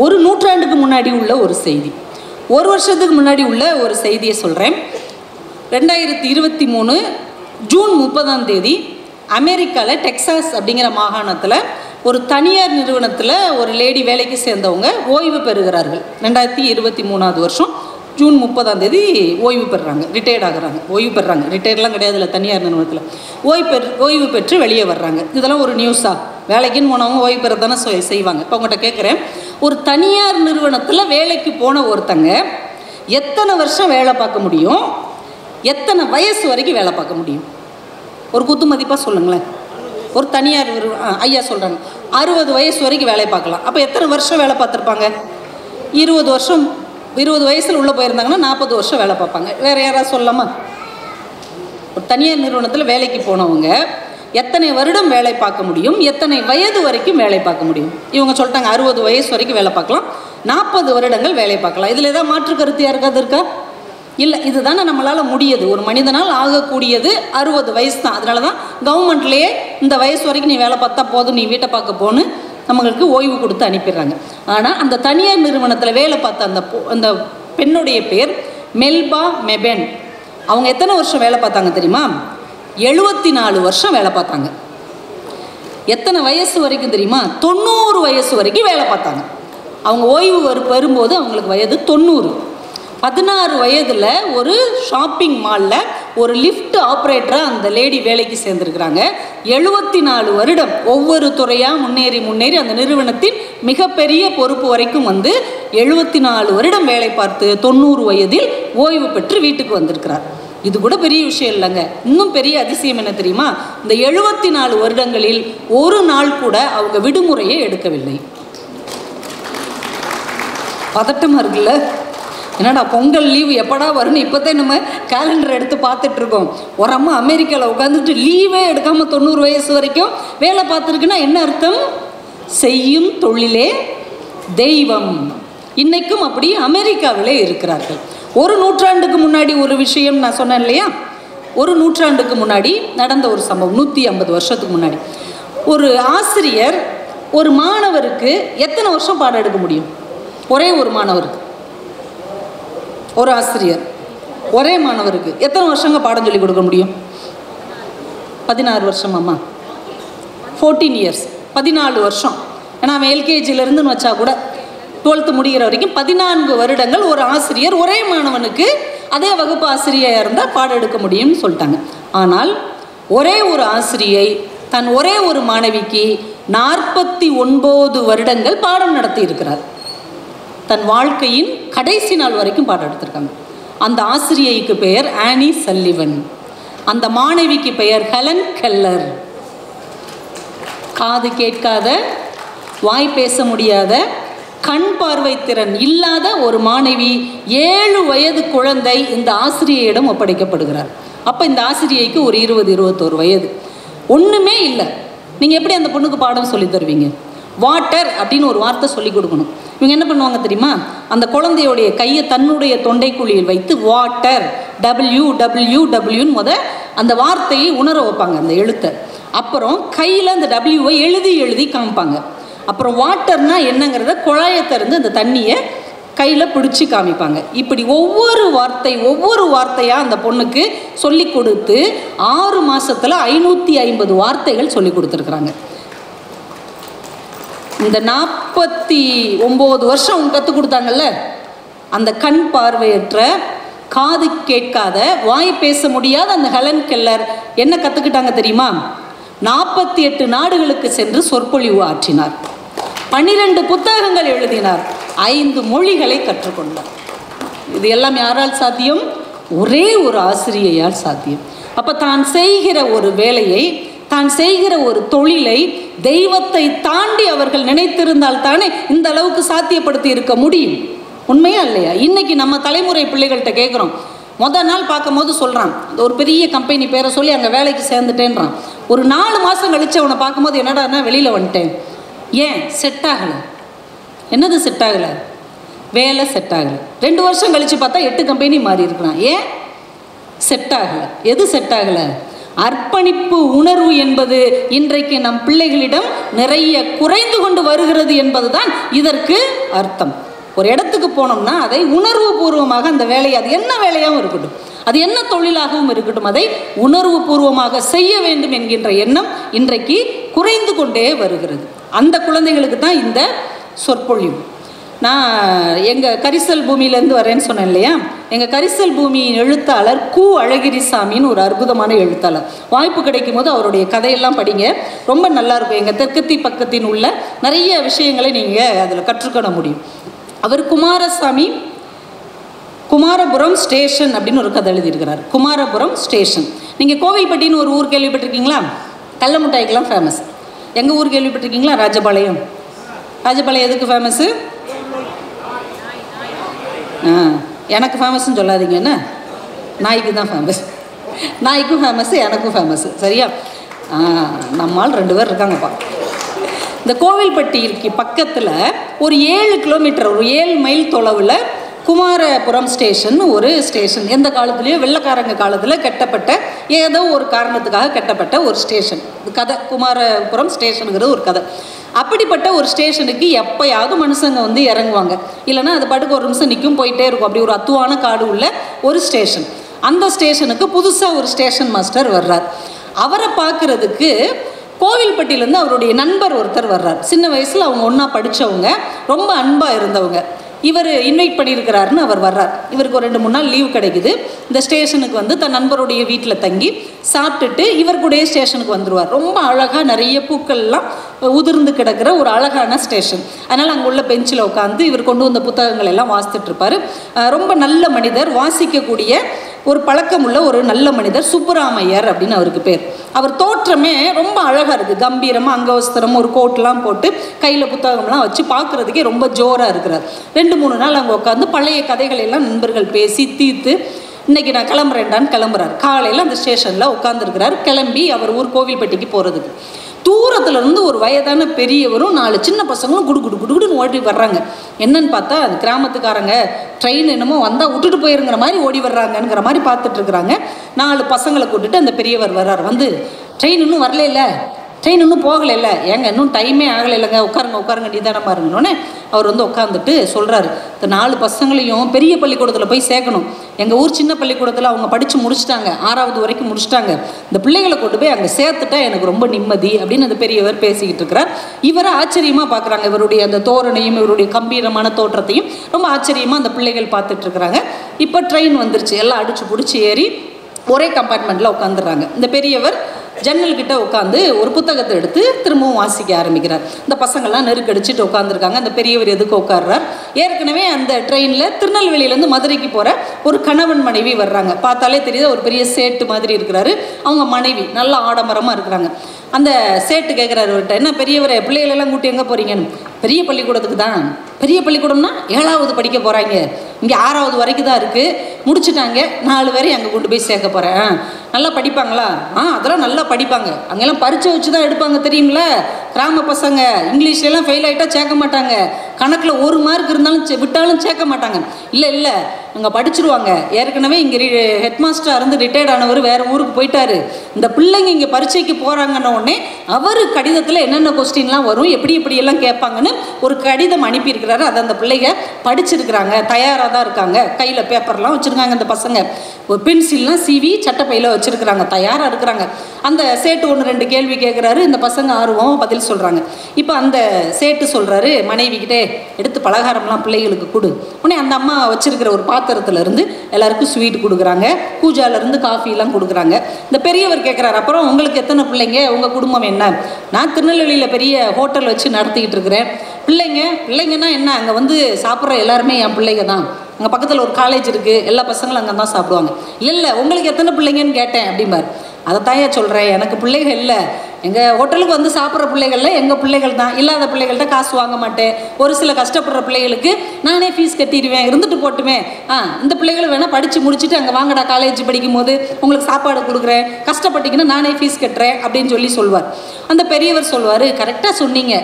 1 நூற்றாண்டுக்கு முன்னாடி உள்ள ஒரு செய்தி. 1 வருஷத்துக்கு முன்னாடி உள்ள ஒரு செய்தியை சொல்கிறேன். 2023 ஜூன் 30 அமெரிக்காவில் டெக்சாஸ் அப்படிங்கிற மாகாணத்தில் ஒரு தனியார் நிறுவனத்தில் ஒரு லேடி வேலைக்கு சேர்ந்தவங்க ஓய்வு பெறுகிறார்கள். 2023 வருஷம் ஜூன் 30 ஓய்வு பெறுறாங்க, ரிட்டையர்ட் ஆகுறாங்க. ஓய்வு பெறுறாங்க, ரிட்டையர்லாம் கிடையாது இல்லை, தனியார் நிறுவனத்தில் ஓய்வு பெற்று வெளியே வர்றாங்க. இதெல்லாம் ஒரு நியூஸா? வேலைக்குன்னு போனவங்க ஓய்வு பெற தானே செய்வாங்க. இப்போ உங்கள்கிட்ட கேட்குறேன், ஒரு தனியார் நிறுவனத்தில் வேலைக்கு போன ஒருத்தங்க எத்தனை வருஷம் வேலை பார்க்க முடியும், எத்தனை வயசு வரைக்கும் வேலை பார்க்க முடியும்? ஒரு குத்து மதிப்பாக சொல்லுங்களேன். ஒரு தனியார் ஐயா சொல்கிறாங்க 60 வயசு வரைக்கும் வேலை பார்க்கலாம். அப்போ எத்தனை வருஷம் வேலை பார்த்துருப்பாங்க? 20 வருஷம். 20 வயசில் உள்ளே போயிருந்தாங்கன்னா 40 வருஷம் வேலை பார்ப்பாங்க. வேறு யாராவது சொல்லலாமா? ஒரு தனியார் நிறுவனத்தில் வேலைக்கு போனவங்க எத்தனை வருடம் வேலை பார்க்க முடியும், எத்தனை வயது வரைக்கும் வேலை பார்க்க முடியும்? இவங்க சொல்லிட்டாங்க 60 வயசு வரைக்கும் வேலை பார்க்கலாம், 40 வருடங்கள் வேலை பார்க்கலாம். இதில் ஏதாவது மாற்று கருத்து யாருக்காவது இருக்கா? இல்லை, இதுதானே நம்மளால் முடியுது. ஒரு மனிதனால் ஆகக்கூடியது 60 வயசு தான். அதனால தான் கவர்மெண்ட்லேயே இந்த வயசு வரைக்கும் நீ வேலை பார்த்தா போதும், நீ வீட்டை பார்க்க போன்னு நம்மளுக்கு ஓய்வு கொடுத்து அனுப்பிடுறாங்க. ஆனால் அந்த தனியார் நிறுவனத்தில் வேலை பார்த்த அந்த பெண்ணுடைய பேர் மெல்பா மெபென். அவங்க எத்தனை வருஷம் வேலை பார்த்தாங்க தெரியுமா? 74 வருஷம் வேலை பார்த்தாங்க. எத்தனை வயசு வரைக்கும் தெரியுமா? 90 வயசு வரைக்கும் வேலை பார்த்தாங்க. அவங்க ஓய்வு வரும்போது அவங்களுக்கு வயது 90. 16 வயதில் ஒரு ஷாப்பிங் மாலில் ஒரு லிஃப்ட் ஆப்ரேட்டராக அந்த லேடி வேலைக்கு சேர்ந்துருக்குறாங்க. 74 வருடம் ஒவ்வொரு துறையாக முன்னேறி அந்த நிறுவனத்தின் மிகப்பெரிய பொறுப்பு வரைக்கும் 74 வருடம் வேலை பார்த்து 90 வயதில் ஓய்வு பெற்று வீட்டுக்கு வந்திருக்கிறார். இது கூட பெரிய விஷயம் இல்லைங்க. இன்னும் பெரிய அதிசயம் என்ன தெரியுமா? இந்த 74 வருடங்களில் ஒரு நாள் கூட அவங்க விடுமுறையை எடுக்கவில்லை. பதட்டமாக இருக்குல்ல? என்னடா பொங்கல் லீவு எப்படா வரும்னு இப்போதான் நம்ம கேலண்டர் எடுத்து பார்த்துட்ருக்கோம். ஒரு அம்மா அமெரிக்காவில் உட்காந்துட்டு லீவே எடுக்காமல் 90 வயசு வரைக்கும் வேலை பார்த்துருக்குன்னா என்ன அர்த்தம்? செய்யும் தொழிலே தெய்வம். இன்றைக்கும் அப்படி அமெரிக்காவிலே இருக்கிறார்கள். ஒரு நூற்றாண்டுக்கு முன்னாடி ஒரு விஷயம் நான் சொன்னேன் இல்லையா? ஒரு நூற்றாண்டுக்கு முன்னாடி நடந்த ஒரு சம்பவம். 150 வருஷத்துக்கு முன்னாடி ஒரு ஆசிரியர் ஒரு மாணவருக்கு எத்தனை வருஷம் பாடம் எடுக்க முடியும்? ஒரே ஒரு மாணவருக்கு, ஒரு ஆசிரியர் ஒரே மாணவருக்கு எத்தனை வருஷங்க பாடம் சொல்லி கொடுக்க முடியும்? 16 வருஷம் அம்மா, 14 இயர்ஸ், 14 வருஷம். ஏன்னா அவன் எல்கேஜிலேருந்துன்னு வச்சா கூட 12th முடிகிற வரைக்கும் 14 வருடங்கள் ஒரு ஆசிரியர் ஒரே மாணவனுக்கு அதே வகுப்பு ஆசிரியராக இருந்தால் பாடம் எடுக்க முடியும்னு சொல்லிட்டாங்க. ஆனால் ஒரே ஒரு ஆசிரியை தன் ஒரே ஒரு மாணவிக்கு 49 வருடங்கள் பாடம் நடத்தி இருக்கிறார். தன் வாழ்க்கையின் கடைசி நாள் வரைக்கும் பாடம் எடுத்திருக்காங்க. அந்த ஆசிரியைக்கு பெயர் ஆனி சல்லிவன், அந்த மாணவிக்கு பெயர் ஹெலன் கெல்லர். காது கேட்காத, வாய் பேச முடியாத, கண் பார்வை திறன் இல்லாத ஒரு மாணவி, 7 வயது குழந்தை இந்த ஆசிரியையிடம் ஒப்படைக்கப்படுகிறார். அப்போ இந்த ஆசிரியைக்கு ஒரு 20-21 வயது. ஒன்றுமே இல்லை. நீங்கள் எப்படி அந்த பொண்ணுக்கு பாடம் சொல்லி தருவீங்க? வாட்டர் அப்படின்னு ஒரு வார்த்தை சொல்லி கொடுக்கணும். இவங்க என்ன பண்ணுவாங்க தெரியுமா? அந்த குழந்தையோடைய கையை தன்னுடைய தொண்டைக்குழியில் வைத்து வாட்டர் WWWன்னு அந்த வார்த்தையை உணர வைப்பாங்க, அந்த எழுத்தை. அப்புறம் கையில் அந்த டபிள்யூவை எழுதி காமிப்பாங்க. அப்புறம் வாட்டர்னா என்னங்கிறத குழாயை திறந்து அந்த தண்ணியை கையில் பிடிச்சி காமிப்பாங்க. இப்படி ஒவ்வொரு வார்த்தையாக அந்த பொண்ணுக்கு சொல்லி கொடுத்து 6 மாதத்தில் 550 வார்த்தைகள் சொல்லி கொடுத்துருக்குறாங்க. இந்த 49 வருஷம் கற்றுக் கொடுத்தாங்கல்ல, அந்த கண் பார்வையற்ற, காது கேட்காத, வாய் பேச முடியாத அந்த ஹெலன் கெல்லர் என்ன கற்றுக்கிட்டாங்க தெரியுமா? 48 நாடுகளுக்கு சென்று சொற்பொழிவு ஆற்றினார், 12 புத்தகங்கள் எழுதினார், 5 மொழிகளை கற்றுக்கொண்டார். இது எல்லாம் யாரால் சாத்தியம்? ஒரே ஒரு ஆசிரியையால் சாத்தியம். அப்போ தான் செய்கிற ஒரு வேலையை, தான் செய்கிற ஒரு தொழிலை தெய்வத்தை தாண்டி அவர்கள் நினைத்திருந்தால் தானே இந்த அளவுக்கு சாத்தியப்படுத்தி இருக்க முடியும். உண்மையா இல்லையா? இன்னைக்கு நம்ம தலைமுறை பிள்ளைகள்கிட்ட கேட்குறோம். முதல் நாள் பார்க்கும் போது சொல்கிறான், ஒரு பெரிய கம்பெனி பேரை சொல்லி அங்கே வேலைக்கு சேர்ந்துட்டேன்றான். ஒரு 4 மாதம் கழித்து அவனை பார்க்கும்போது என்னடான்னா வெளியில் வந்துட்டேன். ஏன்? செட் ஆகலை. என்னது செட் ஆகலை? வேலை செட் ஆகலை. 2 வருஷம் கழித்து பார்த்தா 8 கம்பெனி மாறி இருக்கிறான். ஏன்? செட் ஆகலை. எது செட் ஆகலை? அர்ப்பணிப்பு உணர்வு என்பது இன்றைக்கு நம் பிள்ளைகளிடம் நிறைய குறைந்து கொண்டு வருகிறது என்பதுதான் இதற்கு அர்த்தம். ஒரு இடத்துக்கு போனோம்னா அதை உணர்வு பூர்வமாக அந்த வேலையை, அது என்ன வேலையாகவும் இருக்கட்டும், அது என்ன தொழிலாகவும் இருக்கட்டும், அதை உணர்வு பூர்வமாக செய்ய வேண்டும் என்கின்ற எண்ணம் இன்றைக்கு குறைந்து கொண்டே வருகிறது. அந்த குழந்தைகளுக்கு தான் இந்த சொற்பொழிவு. நான் எங்கள் கரிசல் பூமியிலேருந்து வரேன்னு சொன்னேன் இல்லையா, எங்கள் கரிசல் பூமியின் எழுத்தாளர் கு. அழகிரிசாமின்னு ஒரு அற்புதமான எழுத்தாளர். வாய்ப்பு கிடைக்கும் போது அவருடைய கதையெல்லாம் படிங்க, ரொம்ப நல்லாயிருக்கும். எங்கள் தெற்கத்தி பக்கத்தின் உள்ள நிறைய விஷயங்களை நீங்கள் அதில் கற்றுக்கொள்ள முடியும். அவர் குமாரபுரம் ஸ்டேஷன் அப்படின்னு ஒரு கதை எழுதியிருக்கிறார். குமாரபுரம் ஸ்டேஷன். நீங்கள் கோவில்பட்டின்னு ஒரு ஊர் கேள்விப்பட்டிருக்கீங்களா? கடல மிட்டாய்க்கெல்லாம் ஃபேமஸ். எங்கள் ஊர் கேள்விப்பட்டிருக்கீங்களா? ராஜபாளையம். ராஜபாளையம் எதுக்கு ஃபேமஸ்ஸு? எனக்கு ஃபேமஸ்ன்னு சொல்லாதீங்க, என்ன நாய்க்கு தான் ஃபேமஸ். நாய்க்கும் ஃபேமஸ்ஸு, எனக்கும் ஃபேமஸ்ஸு. சரியா? நம்மால் 2 பேர் இருக்காங்கப்பா. இந்த கோவில்பட்டிக்கு பக்கத்தில் ஒரு 7 கிலோமீட்டர், ஒரு 7 மைல் தொலைவில் குமாரபுரம் ஸ்டேஷன் ஒரு ஸ்டேஷன். எந்த காலத்துலேயோ வெள்ளைக்காரங்க காலத்தில் கட்டப்பட்ட, ஏதோ ஒரு காரணத்துக்காக கட்டப்பட்ட ஒரு ஸ்டேஷன். கதை குமாரபுரம் ஸ்டேஷனுங்கிறது ஒரு கதை. அப்படிப்பட்ட ஒரு ஸ்டேஷனுக்கு எப்போயாவது மனுஷங்க வந்து இறங்குவாங்க, இல்லைன்னா அது பாட்டுக்கு ஒரு நிமிஷம் நிற்கும், போயிட்டே இருக்கும். அப்படி ஒரு அத்துவான காடு உள்ள ஒரு ஸ்டேஷன். அந்த ஸ்டேஷனுக்கு புதுசாக ஒரு ஸ்டேஷன் மாஸ்டர் வர்றார். அவரை பார்க்குறதுக்கு கோவில்பட்டியிலேருந்து அவருடைய நண்பர் ஒருத்தர் வர்றார். சின்ன வயசில் அவங்க ஒன்றா படித்தவங்க, ரொம்ப அன்பாக இருந்தவங்க. இவர் இன்வைட் பண்ணியிருக்கிறாருன்னு அவர் வர்றார். இவருக்கு ஒரு 2-3 நாள் லீவ் கிடைக்குது. இந்த ஸ்டேஷனுக்கு வந்து தன் நண்பருடைய வீட்டில் தங்கி சாப்பிட்டுட்டு இவர் கூடயே ஸ்டேஷனுக்கு வந்துடுவார். ரொம்ப அழகாக நிறைய பூக்கள்லாம் உதிர்ந்து கிடக்கிற ஒரு அழகான ஸ்டேஷன். அதனால் அங்கே உள்ள பெஞ்சில் உட்காந்து இவர் கொண்டு வந்த புத்தகங்கள் எல்லாம் வாசித்துட்ருப்பார். ரொம்ப நல்ல மனிதர், வாசிக்கக்கூடிய ஒரு பழக்கமுள்ள ஒரு நல்ல மனிதர். சுப்புராமையர் அப்படின்னு அவருக்கு பேர். அவர் தோற்றமே ரொம்ப அழகாக இருக்குது. கம்பீரமாக அங்கவஸ்திரம், ஒரு கோட்லாம் போட்டு கையில் புத்தகம்லாம் வச்சு பார்க்குறதுக்கே ரொம்ப ஜோராக இருக்கிறார். 2-3 நாள் அங்கே உட்காந்து பழைய கதைகள் எல்லாம் நண்பர்கள் பேசி தீர்த்து இன்றைக்கி நான் கிளம்புறேன்டான்னு கிளம்புறார். காலையில் அந்த ஸ்டேஷனில் உட்காந்துருக்கிறார். கிளம்பி அவர் ஊர் கோவில்பட்டிக்கு போகிறதுக்கு தூரத்துலேருந்து ஒரு வயதான பெரியவரும் 4 சின்ன பசங்களும் குடுகுடுன்னு ஓடி வர்றாங்க. என்னன்னு பார்த்தா அந்த கிராமத்துக்காரங்க ட்ரெயின் என்னமோ வந்தால் விட்டுட்டு போயிருங்கிற மாதிரி ஓடி வர்றாங்கங்கிற மாதிரி பார்த்துட்ருக்குறாங்க. 4 பசங்களை கூட்டுட்டு அந்த பெரியவர் வர்றார். வந்து ட்ரெயின் இன்னும் வரல இல்லை, ட்ரெயின் இன்னும் போகலை இல்லை, ஏங்க இன்னும் டைமே ஆகலை இல்லைங்க, உட்காருங்க நிதானமாக இருங்கன்னொன்னே அவர் வந்து உட்காந்துட்டு சொல்கிறாரு, இந்த 4 பசங்களையும் பெரிய பள்ளிக்கூடத்தில் போய் சேர்க்கணும். எங்கள் ஊர் சின்ன பள்ளிக்கூடத்தில் அவங்க படித்து முடிச்சிட்டாங்க, 6வது வரைக்கும் முடிச்சிட்டாங்க. இந்த பிள்ளைகளை கொண்டு போய் அங்கே சேர்த்துட்டா எனக்கு ரொம்ப நிம்மதி அப்படின்னு அந்த பெரியவர் பேசிக்கிட்டு இருக்கிறார். இவரை ஆச்சரியமாக பார்க்குறாங்க. இவருடைய அந்த தோரணையும் இவருடைய கம்பீரமான தோற்றத்தையும் ரொம்ப ஆச்சரியமாக அந்த பிள்ளைகள் பார்த்துட்ருக்குறாங்க. இப்போ ட்ரெயின் வந்துருச்சு. எல்லாம் அடித்து பிடிச்சி ஏறி ஒரே கம்பார்ட்மெண்ட்டில் உட்காந்துடுறாங்க. இந்த பெரியவர் ஜன்னல்கிட்ட உட்காந்து ஒரு புத்தகத்தை எடுத்து திரும்பவும் வாசிக்க ஆரம்பிக்கிறார். இந்த பசங்கள்லாம் நெருக்கடிச்சிட்டு உட்காந்துருக்காங்க. அந்த பெரியவர் எதுக்கு உட்கார்றார்? ஏற்கனவே அந்த ட்ரெயினில் திருநெல்வேலியிலேருந்து மதுரைக்கு போகிற ஒரு கணவன் மனைவி வர்றாங்க. பார்த்தாலே தெரியுது ஒரு பெரிய சேட்டு மாதிரி இருக்கிறாரு. அவங்க மனைவி நல்லா ஆடம்பரமாக இருக்கிறாங்க. அந்த சேட்டு கேட்குறாரு அவர்கிட்ட, என்ன பெரியவரை பிள்ளைகளெல்லாம் கூட்டி எங்கே போகிறீங்கன்னு? பெரிய பள்ளிக்கூடத்துக்கு தான். பெரிய பள்ளிக்கூடம்னா 7வது படிக்க போகிறாங்க, இங்கே 6வது வரைக்கும் தான் இருக்குது, முடிச்சுட்டாங்க, 4 பேரையும் அங்கே கொண்டு போய் சேர்க்க போகிறேன். நல்லா படிப்பாங்களா? அதெல்லாம் நல்லா படிப்பாங்க. அங்கெல்லாம் பரீட்சை வச்சு தான் எடுப்பாங்க தெரியுங்களா? கிராம பசங்க இங்கிலீஷ்லாம் ஃபெயில் ஆகிட்டா சேர்க்க மாட்டாங்க. கணக்கில் 1 மார்க் இருந்தாலும் விட்டாலும் சேர்க்க மாட்டாங்க. இல்லை அங்கே படிச்சிருவாங்க. ஏற்கனவே இங்கே ஹெட் மாஸ்டராக இருந்து ரிட்டையர்ட் ஆனவர் வேறு ஊருக்கு போயிட்டாரு. இந்த பிள்ளைங்க இங்கே பரீட்சைக்கு போகிறாங்கன்ன உடனே அவர் கடிதத்தில் என்னென்ன கொஸ்டின்லாம் வரும், எப்படியெல்லாம் கேட்பாங்கன்னு ஒரு கடிதம் அனுப்பியிருக்கிறாரு. அதை அந்த பிள்ளைங்க படிச்சிருக்கிறாங்க, தயாராக தான் இருக்காங்க. கையில் பேப்பர்லாம் வச்சுருக்காங்க. அந்த பசங்க ஒரு பென்சில்லாம் சீவி சட்டப்பையில் வச்சுருக்கிறாங்க, தயாராக இருக்கிறாங்க. அந்த சேட்டு 1-2 கேள்வி கேட்குறாரு. இந்த பசங்க ஆர்வம் பதில் சொல்கிறாங்க. இப்போ அந்த சேட்டு சொல்கிறாரு மனைவிக்கிட்டே, எடுத்து பலகாரம்லாம் பிள்ளைகளுக்கு கொடு. உடனே அந்த அம்மா வச்சுருக்கிற ஒரு பாத்திரத்துலேருந்து எல்லாருக்கும் ஸ்வீட் கொடுக்குறாங்க, கூஜாலேருந்து காஃபிலாம் கொடுக்குறாங்க. இந்த பெரியவர் கேட்குறாரு, அப்புறம் உங்களுக்கு எத்தனை பிள்ளைங்க, உங்கள் குடும்பம் என்ன? நான் திருநெல்வேலியில் பெரிய ஹோட்டல் வச்சு நடத்திக்கிட்டு இருக்கிறேன். பிள்ளைங்கன்னா என்ன, அங்கே வந்து சாப்பிட்ற எல்லாருமே என் பிள்ளைங்க தான். அங்கே பக்கத்தில் ஒரு காலேஜ் இருக்குது, எல்லா பசங்களும் அங்கே தான் சாப்பிடுவாங்க. இல்லை உங்களுக்கு எத்தனை பிள்ளைங்கன்னு கேட்டேன் அப்படிம்பார். அதை தாயா சொல்கிறேன், எனக்கு பிள்ளைகள் இல்லை, எங்கள் ஹோட்டலுக்கு வந்து சாப்பிட்ற பிள்ளைகள்ல எங்கள் பிள்ளைகள் தான். இல்லாத பிள்ளைகள்கிட்ட காசு வாங்க மாட்டேன். ஒரு சில கஷ்டப்படுற பிள்ளைகளுக்கு நானே ஃபீஸ் கட்டிடுவேன், இருந்துட்டு போட்டுமே. இந்த பிள்ளைகள் வேணால் படித்து முடிச்சுட்டு அங்கே வாங்கடா, காலேஜ் படிக்கும் போது உங்களுக்கு சாப்பாடு கொடுக்குறேன், கஷ்டப்பட்டிங்கன்னா நானே ஃபீஸ் கட்டுறேன் அப்படின்னு சொல்லுவார். அந்த பெரியவர் சொல்வார், கரெக்டாக சொன்னீங்க,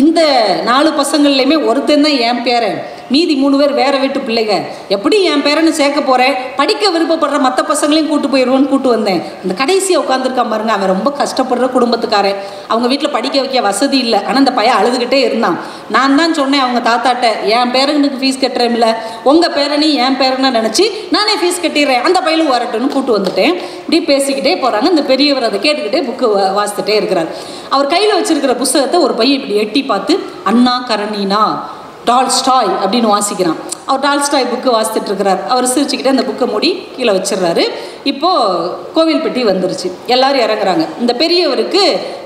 இந்த 4 பசங்கள்லையுமே ஒருத்தன் தான் என் பேரன். மீதி 3 பேர் வேற வீட்டு பிள்ளைங்க. எப்படி என் பேரன்னு சேர்க்க போகிறேன், படிக்க விருப்பப்படுற மற்ற பசங்களையும் கூட்டு போயிடுவோன்னு கூட்டு வந்தேன். இந்த கடைசியாக உட்காந்துருக்கான் பாருங்க, அவன் ரொம்ப கஷ்டப்படுற குடும்பத்துக்காரன். அவங்க வீட்டில் படிக்க வைக்க வசதி இல்லை. ஆனால் அந்த பையன் அழுதுகிட்டே இருந்தான். நான் தான் சொன்னேன் அவங்க தாத்தாட்ட, என் பேரனுக்கு ஃபீஸ் கட்டுறேன்ல, உங்கள் பேரனி என் பேரனை நினச்சி நானே ஃபீஸ் கட்டிடுறேன், அந்த பையனும் வரட்டுன்னு கூட்டு வந்துட்டேன். இப்படி பேசிக்கிட்டே போகிறாங்க. இந்த பெரியவர் அதை கேட்டுக்கிட்டே புக்கு வாசித்துட்டே இருக்கிறார். அவர் கையில் வச்சிருக்கிற புத்தகத்தை ஒரு பையன் இப்படி எட்டி பார்த்து அண்ணா கரணினா டால்ஸ்டாய் அப்படின்னு வாசிக்கிறான். அவர் டால்ஸ்டாய் புக்கு வாசித்துட்டு இருக்கிறார். அவர் சிரிச்சுக்கிட்டே அந்த புக்கை மூடி கீழே வச்சிடுறாரு. இப்போது கோவில்பட்டி வந்துருச்சு, எல்லோரும் இறங்குறாங்க. இந்த பெரியவருக்கு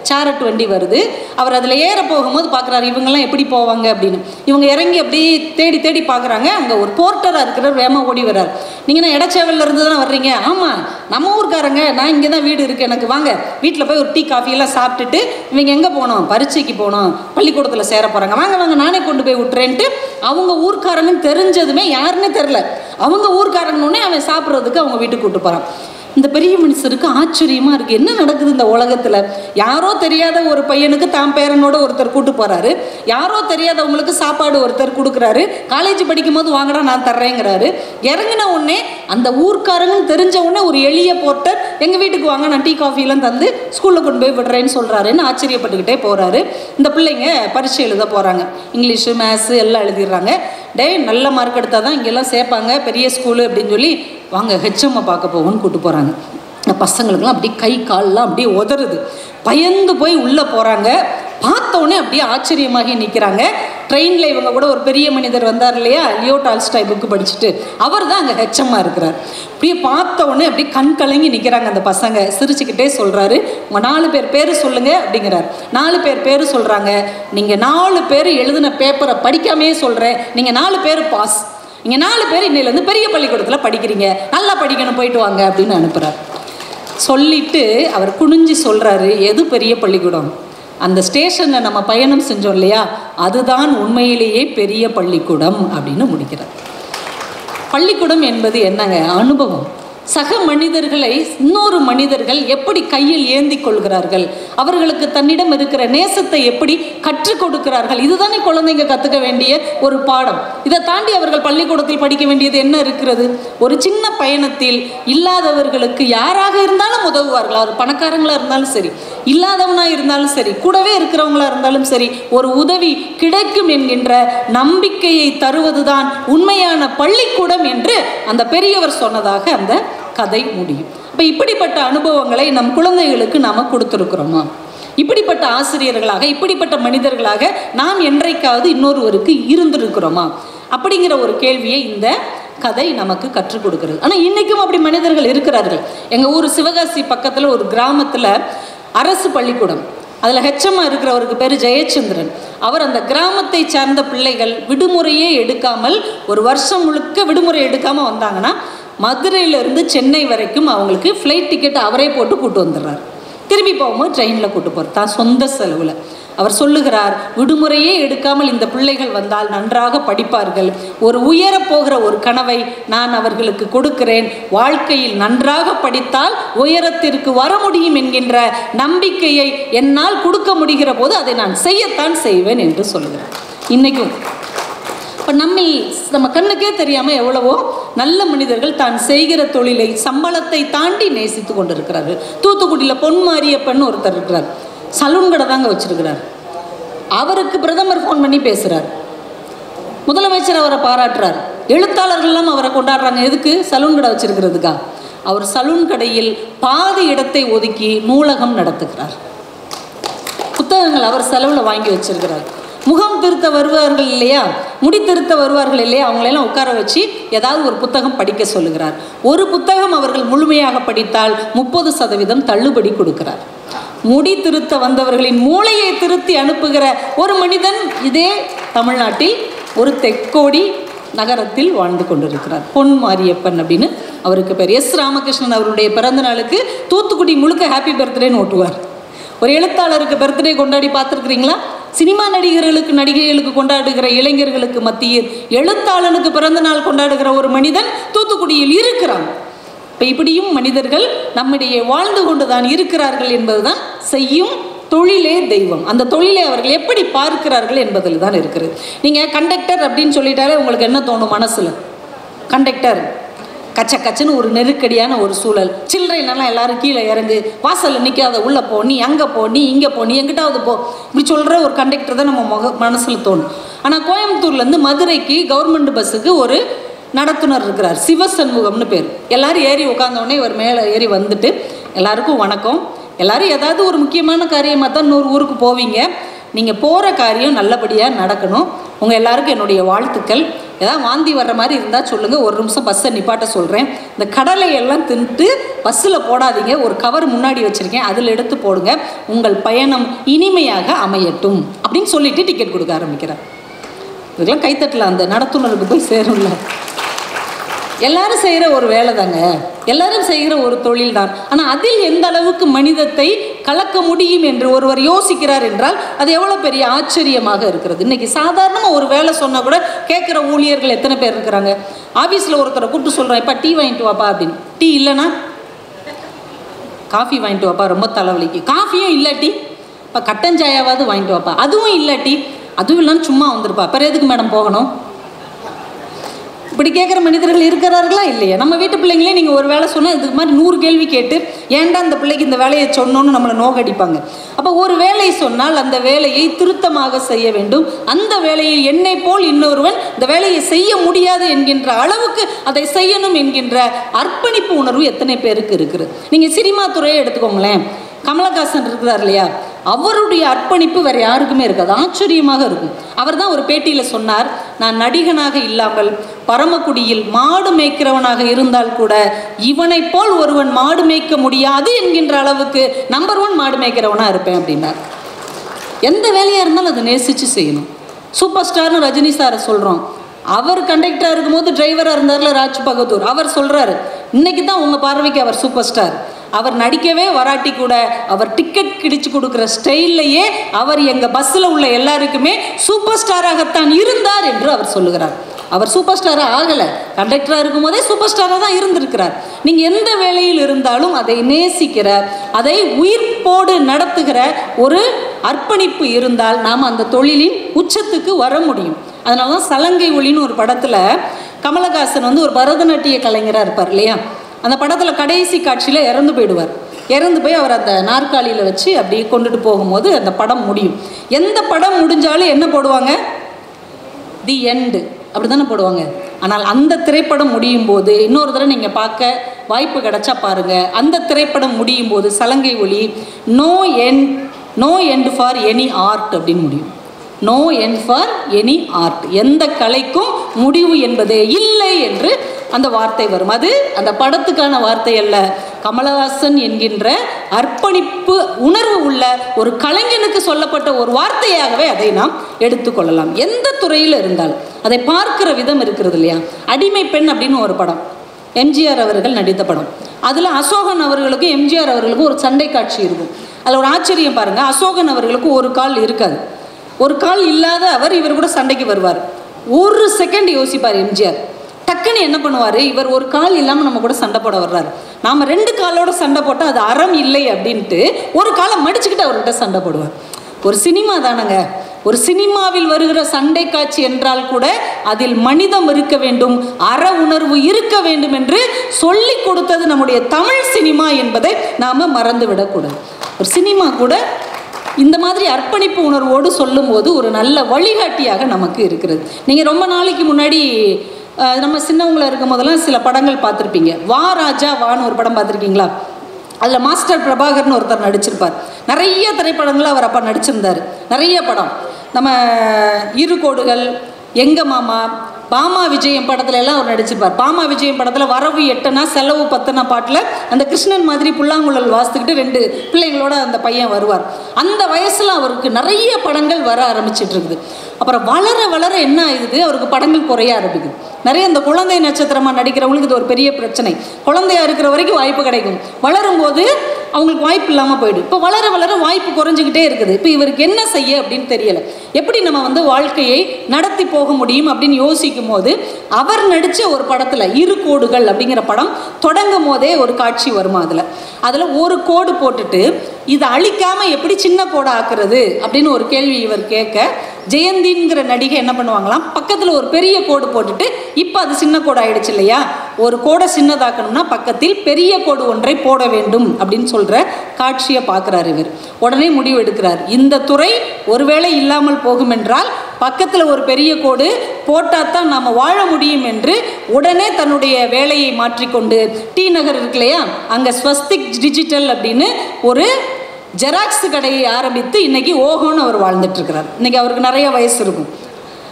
சேரட் வண்டி வருது. அவர் அதில் ஏற போகும்போது பார்க்குறாரு, இவங்கெல்லாம் எப்படி போவாங்க அப்படின்னு. இவங்க இறங்கி அப்படி தேடி தேடி பார்க்குறாங்க. அங்கே ஒரு போர்ட்டராக இருக்கிற வேமா ஓடி வர்றார். நீங்கள் நான் இடச்சேவலில் இருந்து தானே வர்றீங்க? ஆமாம், நம்ம ஊருக்காரங்க, நான் இங்கே தான் வீடு இருக்குது எனக்கு, வாங்க வீட்டில் போய் ஒரு டீ காஃபியெல்லாம் சாப்பிட்டுட்டு இவங்க எங்கே போனோம், பரீட்சைக்கு போனோம், பள்ளிக்கூடத்தில் சேர போகிறாங்க, வாங்க வாங்க நானே கொண்டு போய் விட்டுறேன்ட்டு அவங்க ஊர்க்காரங்கன்னு தெரிஞ்சதுமே யாருன்னே தெரில, அவங்க ஊர்க்காரங்கன்னே அவன் சாப்பிட்றதுக்கு அவங்க வீட்டுக்கு கூப்பிட்டு போகிறான். இந்த பெரிய மனுஷருக்கு ஆச்சரியமாக இருக்குது, என்ன நடக்குது இந்த உலகத்தில். யாரோ தெரியாத ஒரு பையனுக்கு தான் பேரனோட ஒருத்தர் கூட்டு போகிறாரு, யாரோ தெரியாதவங்களுக்கு சாப்பாடு ஒருத்தர் கொடுக்குறாரு, காலேஜ் படிக்கும் போது வாங்கடா நான் தர்றேங்கிறாரு. இறங்கின உடனே அந்த ஊர்க்காரங்கன்னு தெரிஞ்ச உடனே ஒரு எளிய போர்ட்டர் எங்கள் வீட்டுக்கு வாங்க நான் டீ காஃபிலாம் தந்து ஸ்கூலில் கொண்டு போய் விடுறேன்னு சொல்கிறாருன்னு ஆச்சரியப்பட்டுக்கிட்டே போகிறாரு. இந்த பிள்ளைங்க பரீட்சை எழுத போகிறாங்க, இங்கிலீஷு மேத்ஸு எல்லாம் எழுதிடுறாங்க. நல்ல மார்க் எடுத்தால் தான் இங்கெல்லாம் சேர்ப்பாங்க பெரிய ஸ்கூலு அப்படின்னு சொல்லி வாங்க ஹெச்எம்மை பார்க்க போவோன்னு கூப்பிட்டு போகிறாங்க. இந்த பசங்களுக்கெல்லாம் அப்படியே கை கால்லாம் அப்படியே உதறுது, பயந்து போய் உள்ளே போகிறாங்க. பார்த்தோன்னே அப்படியே ஆச்சரியமாகி நிற்கிறாங்க. ட்ரெயினில் இவங்க கூட ஒரு பெரிய மனிதர் வந்தார் இல்லையா, லியோ டால்ஸ்டாய் புக்கு படிச்சுட்டு, அவர் தான் அங்கே ஹெச்எம்மாக இருக்கிறார். அப்படியே பார்த்தோன்னே அப்படியே கண் கலங்கி நிற்கிறாங்க அந்த பசங்க. சிரிச்சுக்கிட்டே சொல்கிறாரு, உங்கள் 4 பேர் பேர் சொல்லுங்கள் அப்படிங்கிறார். 4 பேர் பேர் சொல்கிறாங்க. நீங்கள் 4 பேர் எழுதின பேப்பரை படிக்காமே சொல்கிறேன், நீங்கள் 4 பேர் பாஸ், நீங்கள் 4 பேர் இன்னையிலேருந்து பெரிய பள்ளிக்கூடத்தில் படிக்கிறீங்க, நல்லா படிக்கணும், போயிட்டு வாங்க அப்படின்னு அனுப்புகிறார். சொல்லிவிட்டு அவர் குனிஞ்சு சொல்கிறாரு, எது பெரிய பள்ளிக்கூடம், அந்த ஸ்டேஷனில் நம்ம பயணம் செஞ்சோம் இல்லையா, அதுதான் உண்மையிலேயே பெரிய பள்ளிக்கூடம் அப்படின்னு முடிக்கிறார். பள்ளிக்கூடம் என்பது என்னங்க, அனுபவம். சக மனிதர்களை இன்னொரு மனிதர்கள் எப்படி கையில் ஏந்தி கொள்கிறார்கள், அவர்களுக்கு தன்னிடம் இருக்கிற நேசத்தை எப்படி கற்றுக் கொடுக்கிறார்கள், இதுதானே குழந்தைங்க கற்றுக்க வேண்டிய ஒரு பாடம். இதை தாண்டி அவர்கள் பள்ளிக்கூடத்தில் படிக்க வேண்டியது என்ன இருக்கிறது? ஒரு சின்ன பயணத்தில் இல்லாதவர்களுக்கு யாராக இருந்தாலும் உதவுவார்கள். அவர் பணக்காரங்களாக இருந்தாலும் சரி, இல்லாதவனாக இருந்தாலும் சரி, கூடவே இருக்கிறவங்களா இருந்தாலும் சரி, ஒரு உதவி கிடைக்கும் என்கின்ற நம்பிக்கையை தருவதுதான் உண்மையான பள்ளிக்கூடம் என்று அந்த பெரியவர் சொன்னதாக அந்த கதை முடியும். அப்போ இப்படிப்பட்ட அனுபவங்களை நம் குழந்தைகளுக்கு நாம் கொடுத்துருக்குறோமா? இப்படிப்பட்ட ஆசிரியர்களாக, இப்படிப்பட்ட மனிதர்களாக நாம் என்றைக்காவது இன்னொருவருக்கு இருந்திருக்கிறோமா அப்படிங்கிற ஒரு கேள்வியை இந்த கதை நமக்கு கற்றுக் கொடுக்கிறது. ஆனால் இன்றைக்கும் அப்படி மனிதர்கள் இருக்கிறார்கள். எங்கள் ஊர் சிவகாசி பக்கத்தில் ஒரு கிராமத்தில் அரசு பள்ளிக்கூடம், அதில் ஹெச்எம்மாக இருக்கிறவருக்கு பேர் ஜெயச்சந்திரன். அவர் அந்த கிராமத்தை சார்ந்த பிள்ளைகள் விடுமுறையே எடுக்காமல், ஒரு வருஷம் முழுக்க விடுமுறை எடுக்காமல் வந்தாங்கன்னா மதுரையிலேருந்து சென்னை வரைக்கும் அவங்களுக்கு ஃப்ளைட் டிக்கெட் அவரே போட்டு கூட்டு வந்துடுறார். திரும்பி போகும்போது ட்ரெயினில் கூட்டு போகிறார், தான் சொந்த செலவில். அவர் சொல்லுகிறார், விடுமுறையே எடுக்காமல் இந்த பிள்ளைகள் வந்தால் நன்றாக படிப்பார்கள், ஒரு உயரப்போகிற ஒரு கனவை நான் அவர்களுக்கு கொடுக்கிறேன், வாழ்க்கையில் நன்றாக படித்தால் உயரத்திற்கு வர முடியும் என்கின்ற நம்பிக்கையை என்னால் கொடுக்க முடிகிற போது அதை நான் செய்யத்தான் செய்வேன் என்று சொல்லுகிறார். இன்றைக்கும் இப்போ நம்ம கண்ணுக்கே தெரியாமல் எவ்வளவோ நல்ல மனிதர்கள் தான் செய்கிற தொழிலை சம்பளத்தை தாண்டி நேசித்து கொண்டிருக்கிறார்கள். தூத்துக்குடியில் பொன்மாரியப்பன் ஒருத்தர் இருக்கிறார், சலூன் கடை தாங்க வச்சிருக்கிறார். அவருக்கு பிரதமர் ஃபோன் பண்ணி பேசுகிறார், முதலமைச்சர் அவரை பாராட்டுறார், எழுத்தாளர்கள்லாம் அவரை கொண்டாடுறாங்க. எதுக்கு? சலூன் கடை வச்சிருக்கிறதுக்கா? அவர் சலூன் கடையில் பாதி இடத்தை ஒதுக்கி நூலகம் நடத்துகிறார். புத்தகங்கள் அவர் செலவில் வாங்கி வச்சிருக்கிறார். முகம் திருத்த வருவார்கள் இல்லையா, முடி திருத்த வருவார்கள் இல்லையா, அவங்களெல்லாம் உட்கார வச்சு ஏதாவது ஒரு புத்தகம் படிக்க சொல்லுகிறார். ஒரு புத்தகம் அவர்கள் முழுமையாக படித்தால் 30% தள்ளுபடி கொடுக்கிறார். முடி திருத்த வந்தவர்களின் மூளையை திருத்தி அனுப்புகிற ஒரு மனிதன் இதே தமிழ்நாட்டில் ஒரு தெக்கோடி நகரத்தில் வாழ்ந்து கொண்டிருக்கிறார். பொன் மாரியப்பன் அப்படின்னு அவருக்கு பேர். எஸ் ராமகிருஷ்ணன் அவருடைய பிறந்த நாளுக்கு தூத்துக்குடி முழுக்க ஹாப்பி பர்த்டேன்னு ஓட்டுவார். ஒரு எழுத்தாளருக்கு பர்த்டே கொண்டாடி பார்த்துருக்குறீங்களா? சினிமா நடிகர்களுக்கு நடிகைகளுக்கு கொண்டாடுகிற இளைஞர்களுக்கு மத்தியில் எழுத்தாளனுக்கு பிறந்த நாள் கொண்டாடுகிற ஒரு மனிதன் தூத்துக்குடியில் இருக்கிறான். இப்போ இப்படியும் மனிதர்கள் நம்மிடையே வாழ்ந்து கொண்டு தான் இருக்கிறார்கள் என்பதுதான் செய்யும் தொழிலே தெய்வம். அந்த தொழிலை அவர்கள் எப்படி பார்க்கிறார்கள் என்பதில் தான் இருக்கிறது. நீங்கள் கண்டக்டர் அப்படின்னு சொல்லிட்டாலே உங்களுக்கு என்ன தோணும் மனசில்? கண்டக்டர் கச்ச கச்சன்னு ஒரு நெருக்கடியான ஒரு சூழல். சில்லறைலாம் எல்லாரும் கீழே இறங்கு, வாசலில் நிற்காத, உள்ளே போ, நீ அங்கே போ, நீ இங்கே போ, நீ எங்கிட்டாவது போ, இப்படி சொல்கிற ஒரு கண்டக்டர் தான் நம்ம மனசில் தோணும். ஆனால் கோயம்புத்தூர்லேருந்து மதுரைக்கு கவர்மெண்ட் பஸ்ஸுக்கு ஒரு நடத்துனர் இருக்கிறார், சிவசண்முகம்னு பேர். எல்லோரும் ஏறி உட்காந்தோடனே இவர் மேலே ஏறி வந்துட்டு, எல்லாருக்கும் வணக்கம், எல்லோரும் ஏதாவது ஒரு முக்கியமான காரியமாக தான் இன்னொரு ஊருக்கு போவீங்க, நீங்கள் போகிற காரியம் நல்லபடியாக நடக்கணும், உங்கள் எல்லாருக்கும் என்னுடைய வாழ்த்துக்கள். ஏதாவது வாந்தி வர்ற மாதிரி இருந்தால் சொல்லுங்கள், ஒரு நிமிஷம் பஸ்ஸை நிப்பாட்ட சொல்கிறேன். இந்த கடலையெல்லாம் தின்ட்டு பஸ்ஸில் போடாதீங்க, ஒரு கவர் முன்னாடி வச்சுருக்கேன், அதில் எடுத்து போடுங்க, உங்கள் பயணம் இனிமையாக அமையட்டும் அப்படின்னு சொல்லிட்டு டிக்கெட் கொடுக்க ஆரம்பிக்கிறார். இதெல்லாம் கைத்தட்டலாம், அந்த நடத்துனருக்கு போய் சேரும்ல. எல்லாரும் செய்கிற ஒரு வேலை தாங்க, எல்லாரும் செய்கிற ஒரு தொழில் தான். ஆனால் அதில் எந்த அளவுக்கு மனிதத்தை கலக்க முடியும் என்று ஒருவர் யோசிக்கிறார் என்றால் அது எவ்வளோ பெரிய ஆச்சரியமாக இருக்கிறது. இன்றைக்கி சாதாரணமாக ஒரு வேலை சொன்னால் கூட கேட்குற ஊழியர்கள் எத்தனை பேர் இருக்கிறாங்க? ஆஃபீஸில் ஒருத்தரை கூப்பிட்டு சொல்கிறேன், இப்போ டீ வாங்கிட்டு வாப்பா அப்படின்னு. டீ இல்லைன்னா காஃபி வாங்கிட்டு வாப்பா, ரொம்ப தலைவலிக்கு. காஃபியும் இல்லாட்டி இப்போ கட்டஞ்சாயாவது வாங்கிட்டு வாப்பா, அதுவும் இல்லாட்டி அதுவும் இல்லைன்னு சும்மா வந்துருப்பா, அப்புறம் எதுக்கு மேடம் போகணும்? இப்படி கேட்குற மனிதர்கள் இருக்கிறார்களா இல்லையா? நம்ம வீட்டு பிள்ளைங்களே நீங்கள் ஒரு வேலை சொன்னால் இதுக்கு மாதிரி 100 கேள்வி கேட்டு ஏன்டா இந்த பிள்ளைக்கு இந்த வேலையை சொன்னோன்னு நம்மளை நோக்கடிப்பாங்க. அப்போ ஒரு வேலையை சொன்னால் அந்த வேலையை திருத்தமாக செய்ய வேண்டும். அந்த வேலையில் என்னை போல் இன்னொருவன் இந்த வேலையை செய்ய முடியாது என்கின்ற அளவுக்கு அதை செய்யணும் என்கின்ற அர்ப்பணிப்பு உணர்வு எத்தனை பேருக்கு இருக்குது? நீங்கள் சினிமா துறையை எடுத்துக்கோங்களேன், கமலஹாசன் இருக்கிறார் இல்லையா, அவருடைய அர்ப்பணிப்பு வேறு யாருக்குமே இருக்காது, ஆச்சரியமாக இருக்கும். அவர் தான் ஒரு பேட்டியில் சொன்னார், நான் நடிகனாக இல்லாமல் பரமக்குடியில் மாடு மேய்க்கிறவனாக இருந்தால் கூட இவனை போல் ஒருவன் மாடு மேய்க்க முடியாது என்கின்ற அளவுக்கு நம்பர் 1 மாடு மேய்க்கிறவனாக இருப்பேன் அப்படின்னார். எந்த வேலையாக இருந்தாலும் அதை நேசித்து செய்யணும். சூப்பர் ஸ்டார்னு ரஜினி சாரை சொல்கிறோம், அவர் கண்டக்டராக இருக்கும்போது டிரைவராக இருந்தார்ல ராஜ் பகதூர், அவர் சொல்கிறாரு இன்னைக்கு தான் உங்கள் பார்வைக்கு அவர் சூப்பர் ஸ்டார், அவர் நடிக்கவே வராட்டி கூட அவர் டிக்கெட் கிடிச்சு கொடுக்குற ஸ்டைல்லையே அவர் எங்கள் பஸ்ஸில் உள்ள எல்லாருக்குமே சூப்பர் ஸ்டாராகத்தான் இருந்தார் என்று அவர் சொல்லுகிறார். அவர் சூப்பர் ஸ்டாராக ஆகலை, கண்டக்டராக இருக்கும்போதே சூப்பர் ஸ்டாராக தான் இருந்திருக்கிறார். நீங்கள் எந்த வேலையில் இருந்தாலும் அதை நேசிக்கிற, அதை உயிர்ப்போடு நடத்துகிற ஒரு அர்ப்பணிப்பு இருந்தால் நாம் அந்த தொழிலின் உச்சத்துக்கு வர முடியும். அதனால தான் சலங்கை ஒளின்னு ஒரு படத்தில் கமலஹாசன் ஒரு பரதநாட்டிய கலைஞராக இருப்பார் இல்லையா, அந்த படத்தில் கடைசி காட்சியில் இறந்து போயிடுவார். இறந்து போய் அவர் அந்த நாற்காலியில் வச்சு அப்படி கொண்டுட்டு போகும்போது அந்த படம் முடியும். எந்த படம் முடிஞ்சாலும் என்ன போடுவாங்க? தி எண்டு அப்படி தானே போடுவாங்க. ஆனால் அந்த திரைப்படம் முடியும் போது இன்னொரு தடவை நீங்கள் பார்க்க வாய்ப்பு கிடைச்சா பாருங்கள், அந்த திரைப்படம் முடியும் போது Salangai Oli no end for any art அப்படின்னு முடியும். No end for any art, எந்த கலைக்கும் முடிவு என்பதே இல்லை என்று அந்த வார்த்தை வரும். அது அந்த படத்துக்கான வார்த்தை அல்ல, கமலஹாசன் என்கின்ற அர்ப்பணிப்பு உணர்வு உள்ள ஒரு கலைஞனுக்கு சொல்லப்பட்ட ஒரு வார்த்தையாகவே அதை நாம் எடுத்துக்கொள்ளலாம். எந்த துறையில் இருந்தாலும் அதை பார்க்கிற விதம் இருக்கிறது இல்லையா. அடிமை பெண் அப்படின்னு ஒரு படம், எம்ஜிஆர் அவர்கள் நடித்த படம். அதில் அசோகன் அவர்களுக்கும் எம்ஜிஆர் அவர்களுக்கும் ஒரு சண்டை காட்சி இருக்கும். அதில் ஒரு ஆச்சரியம் பாருங்கள், அசோகன் அவர்களுக்கு ஒரு கால் இருக்காது, ஒரு கால் இல்லாத அவர் இவர் கூட சண்டைக்கு வருவார். ஒரு செகண்ட் யோசிப்பார் எம்ஜிஆர், டக்குன்னு என்ன பண்ணுவார், இவர் ஒரு கால் இல்லாமல் நம்ம கூட சண்டை போட வர்றாரு, நாம் 2 காலோட சண்டை போட்டால் அது அறம் இல்லை அப்படின்ட்டு ஒரு காலை மடிச்சுக்கிட்டு அவர்கிட்ட சண்டை போடுவார். ஒரு சினிமா தானங்க, ஒரு சினிமாவில் வருகிற சண்டை காட்சி என்றால் கூட அதில் மனிதம் இருக்க வேண்டும், அற உணர்வு இருக்க வேண்டும் என்று சொல்லி கொடுத்தது நம்முடைய தமிழ் சினிமா என்பதை நாம் மறந்துவிடக்கூடாது. ஒரு சினிமா கூட இந்த மாதிரி அர்ப்பணிப்பு உணர்வோடு சொல்லும்போது ஒரு நல்ல வழிகாட்டியாக நமக்கு இருக்கிறது. நீங்கள் ரொம்ப நாளைக்கு முன்னாடி நம்ம சின்னவங்கள இருக்கும் போதெல்லாம் சில படங்கள் பார்த்துருப்பீங்க. வா ராஜா வான்னு ஒரு படம் பார்த்துருக்கீங்களா? அதில் மாஸ்டர் பிரபாகர்னு ஒருத்தர் நடிச்சிருப்பார். நிறைய திரைப்படங்கள் அவர் அப்போ நடிச்சிருந்தார், நிறைய படம். நம்ம இரு கோடுகள், எங்க மாமா, பாமா விஜயம் படத்துல எல்லாம் அவர் நடிச்சிருப்பார். பாமா விஜயம் படத்தில் வரவு 8 செலவு 10 பாட்டில் அந்த கிருஷ்ணன் மாதிரி புல்லாங்குழல் வாசித்துக்கிட்டு 2 பிள்ளைங்களோட அந்த பையன் வருவார். அந்த வயசில் அவருக்கு நிறைய படங்கள் வர ஆரம்பிச்சிட்டு இருக்குது. அப்புறம் வளர வளர என்ன ஆகுது, அவருக்கு படங்கள் குறைய ஆரம்பிக்குது. நிறைய இந்த குழந்தை நட்சத்திரமாக நடிக்கிறவங்களுக்கு இது ஒரு பெரிய பிரச்சனை. குழந்தையாக இருக்கிற வரைக்கும் வாய்ப்பு கிடைக்கும், வளரும்போது அவங்களுக்கு வாய்ப்பு இல்லாமல் போயிடும். இப்போ வளர வளர வாய்ப்பு குறைஞ்சிக்கிட்டே இருக்குது. இப்போ இவருக்கு என்ன செய்ய அப்படின்னு தெரியலை. எப்படி நம்ம வந்து வாழ்க்கையை நடத்தி போக முடியும் அப்படின்னு யோசிக்கும் போது அவர் நடித்த ஒரு படத்தில் இரு கோடுகள் அப்படிங்கிற படம் தொடங்கும் போதே ஒரு காட்சி வருமா, அதில் ஒரு கோடு போட்டுட்டு இதை அழிக்காமல் எப்படி சின்ன கோடை ஆக்குறது அப்படின்னு ஒரு கேள்வி இவர் கேட்க, ஜெயந்திங்கிற நடிகை என்ன பண்ணுவாங்களாம், பக்கத்தில் ஒரு பெரிய கோடு போட்டுட்டு இப்போ அது சின்ன கோடு ஆயிடுச்சு இல்லையா, ஒரு கோடை சின்னதாக்கணும்னா பக்கத்தில் பெரிய கோடு ஒன்றை போட வேண்டும் அப்படின்னு சொல்கிற காட்சியை பார்க்குறாரு இவர். உடனே முடிவு எடுக்கிறார், இந்த துறை ஒருவேளை இல்லாமல் போகும் என்றால் பக்கத்தில் ஒரு பெரிய கோடு போட்டால் தான் நாம் வாழ முடியும் என்று உடனே தன்னுடைய வேலையை மாற்றிக்கொண்டு டி நகர் இருக்கு இல்லையா, அங்கே ஸ்வஸ்திக் டிஜிட்டல் அப்படின்னு ஒரு ஜெராக்ஸ் கடையை ஆரம்பித்து இன்றைக்கி ஓஹோன்னு அவர் வாழ்ந்துட்டுருக்கிறார். இன்றைக்கி அவருக்கு நிறைய வயசு இருக்கும்.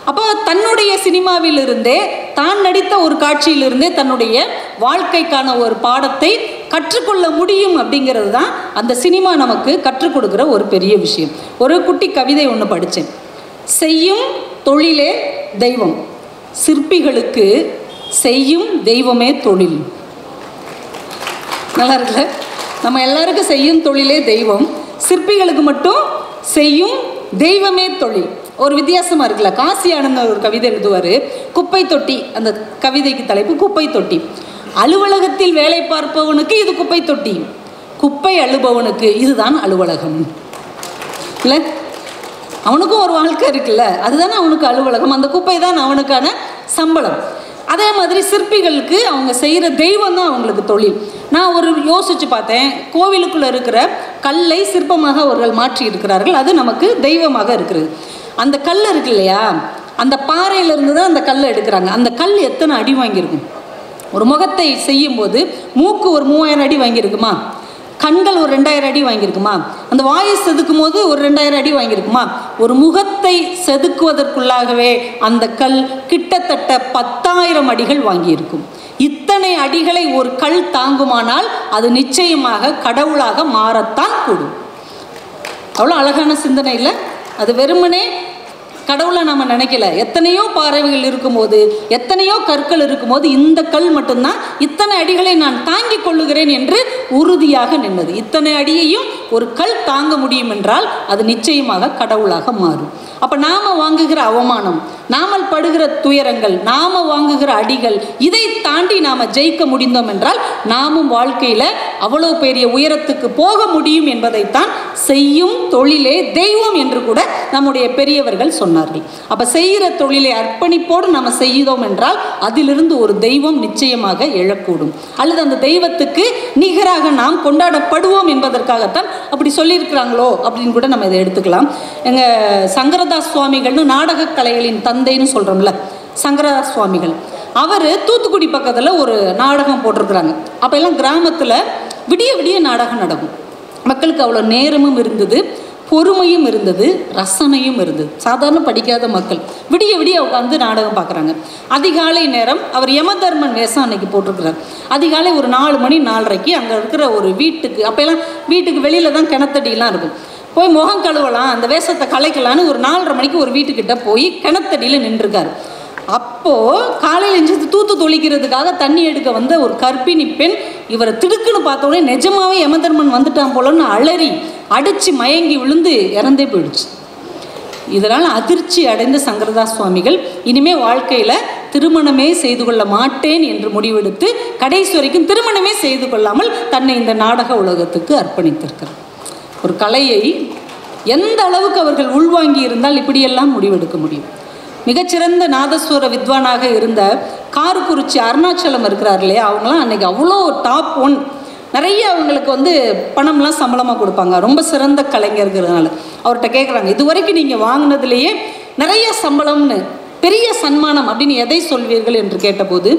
அப்போ தன்னுடைய சினிமாவிலிருந்தே, தான் நடித்த ஒரு காட்சியிலிருந்தே தன்னுடைய வாழ்க்கைக்கான ஒரு பாடத்தை கற்றுக்கொள்ள முடியும் அப்படிங்கிறது தான் அந்த சினிமா நமக்கு கற்றுக் கொடுக்குற ஒரு பெரிய விஷயம். ஒரு குட்டி கவிதை ஒன்று படித்தேன். செய்யும் தொழிலே தெய்வம், சிற்பிகளுக்கு செய்யும் தெய்வமே தொழில். நல்லா இருக்குல்ல? நம்ம எல்லாருக்கும் செய்யும் தொழிலே தெய்வம், சிற்பிகளுக்கு மட்டும் செய்யும் தெய்வமே தொழில். ஒரு வித்தியாசமாக இருக்குல்ல? காசி ஆனந்தர் ஒரு கவிதை எழுதுவார், குப்பை தொட்டி. அந்த கவிதைக்கு தலைப்பு குப்பை தொட்டி. அலுவலகத்தில் வேலை பார்ப்பவனுக்கு இது குப்பை தொட்டி, குப்பை அழுபவனுக்கு இதுதான் அலுவலகம். இல்லை, அவனுக்கும் ஒரு வாழ்க்கை இருக்குல்ல, அதுதானே அவனுக்கு அலுவலகம், அந்த குப்பை தான் அவனுக்கான சம்பளம். அதே மாதிரி சிற்பிகளுக்கு அவங்க செய்கிற தெய்வம் தான் அவங்களுக்கு தொழில். நான் ஒரு யோசித்து பார்த்தேன், கோவிலுக்குள்ளே இருக்கிற கல்லை சிற்பமாக அவர்கள் மாற்றி இருக்கிறார்கள், அது நமக்கு தெய்வமாக இருக்கிறது. அந்த கல் இருக்கு இல்லையா, அந்த பாறையிலிருந்து தான் அந்த கல்லை எடுக்கிறாங்க. அந்த கல் எத்தனை அடி வாங்கியிருக்கும்? ஒரு முகத்தை செய்யும்போது மூக்கு ஒரு 3000 அடி வாங்கியிருக்குமா, கண்கள் ஒரு 2000 அடி வாங்கியிருக்குமா, அந்த வாயை செதுக்கும் போது ஒரு 2000 அடி வாங்கியிருக்குமா. ஒரு முகத்தை செதுக்குவதற்குள்ளாகவே அந்த கல் கிட்டத்தட்ட 10,000 அடிகள் வாங்கியிருக்கும். இத்தனை அடிகளை ஒரு கல் தாங்குமானால் அது நிச்சயமாக கடவுளாக மாறத்தான் கூடும். அவ்வளோ அழகான சிந்தனை இல்லை? அது வெறுமனே கடவுளை நம்ம நினைக்கல. எத்தனையோ பாறைகள் இருக்கும்போது, எத்தனையோ கற்கள் இருக்கும்போது இந்த கல் மட்டும்தான் இத்தனை அடிகளை நான் தாங்கிக் கொள்ளுகிறேன் என்று உறுதியாக நின்றது. இத்தனை அடியையும் ஒரு கல் தாங்க முடியும் என்றால் அது நிச்சயமாக கடவுளாக மாறும். அப்போ நாம் வாங்குகிற அவமானம், நாமல் படுகிற துயரங்கள், நாம் வாங்குகிற அடிகள், இதை தாண்டி நாம் ஜெயிக்க முடிந்தோம் என்றால் நாமும் வாழ்க்கையில் அவ்வளோ பெரிய உயரத்துக்கு போக முடியும் என்பதைத்தான் செய்யும் தொழிலே தெய்வம் என்று கூட நம்முடைய பெரியவர்கள் சொன்னார்கள். அப்போ செய்கிற தொழிலை அர்ப்பணிப்போடு நாம் செய்தோம் என்றால் அதிலிருந்து ஒரு தெய்வம் நிச்சயமாக எழக்கூடும், அல்லது அந்த தெய்வத்துக்கு நிகராக நாம் கொண்டாடப்படுவோம் என்பதற்காகத்தான் அப்படி சொல்லியிருக்கிறாங்களோ அப்படின்னு கூட நம்ம இதை எடுத்துக்கலாம். எங்கள் சங்கரதாஸ் சுவாமிகள்னு நாடக கலைகளின் தந்தைன்னு சொல்கிறோம்ல, சங்கரதாஸ் சுவாமிகள், அவர் தூத்துக்குடி பக்கத்தில் ஒரு நாடகம் போட்டிருக்கிறாங்க. அப்போ எல்லாம் கிராமத்தில் விடிய விடிய நாடகம் நடக்கும். மக்களுக்கு அவ்வளோ நேரமும் இருந்தது, பொறுமையும் இருந்தது, ரசனையும் இருந்தது. சாதாரண படிக்காத மக்கள் விடிய விடிய உட்காந்து நாடகம் பார்க்குறாங்க. அதிகாலை நேரம் அவர் யமதர்மன் வேஷம் அன்னைக்கு போட்டிருக்கிறார். அதிகாலை ஒரு 4 மணி 4:30க்கு அங்கே இருக்கிற ஒரு வீட்டுக்கு, அப்போல்லாம் வீட்டுக்கு வெளியில் தான் கிணத்தடியெலாம் இருக்கும், போய் முகம் கழுவலாம், அந்த வேஷத்தை கலைக்கலான்னு ஒரு 4:30 மணிக்கு ஒரு வீட்டுக்கிட்ட போய் கிணத்தடியில் நின்றுருக்காரு. அப்போது காலையில் எஞ்சி தூத்து தொளிக்கிறதுக்காக தண்ணி எடுக்க வந்த ஒரு கர்ப்பிணி பெண் இவரை திடுக்குன்னு பார்த்தோடனே நிஜமாவே யமதர்மன் வந்துட்டான் போலன்னு அலறி அடித்து மயங்கி விழுந்து இறந்தே போயிடுச்சு. இதனால் அதிர்ச்சி அடைந்த சங்கரதாஸ் சுவாமிகள் இனிமேல் வாழ்க்கையில் திருமணமே செய்து கொள்ள மாட்டேன் என்று முடிவெடுத்து கடைசி வரைக்கும் திருமணமே செய்து கொள்ளாமல் தன்னை இந்த நாடக உலகத்துக்கு அர்ப்பணித்திருக்கிறார். ஒரு கலையை எந்த அளவுக்கு அவர்கள் உள்வாங்கி இருந்தால் இப்படியெல்லாம் முடிவெடுக்க முடியும். மிகச்சிறந்த நாதஸ்வர வித்வானாக இருந்த காரக்குறிச்சி அருணாச்சலம் இருக்கிறார் இல்லையா, அவங்களாம் அன்றைக்கி அவ்வளோ டாப் 1, நிறைய அவங்களுக்கு பணம்லாம் சம்பளமாக கொடுப்பாங்க, ரொம்ப சிறந்த கலைஞர்கள்னால. அவர்கிட்ட கேட்குறாங்க, இது வரைக்கும் நீங்கள் வாங்கினதுலேயே நிறைய சம்பளம்னு, பெரிய சன்மானம் அப்படின்னு எதை சொல்வீர்கள் என்று கேட்டபோது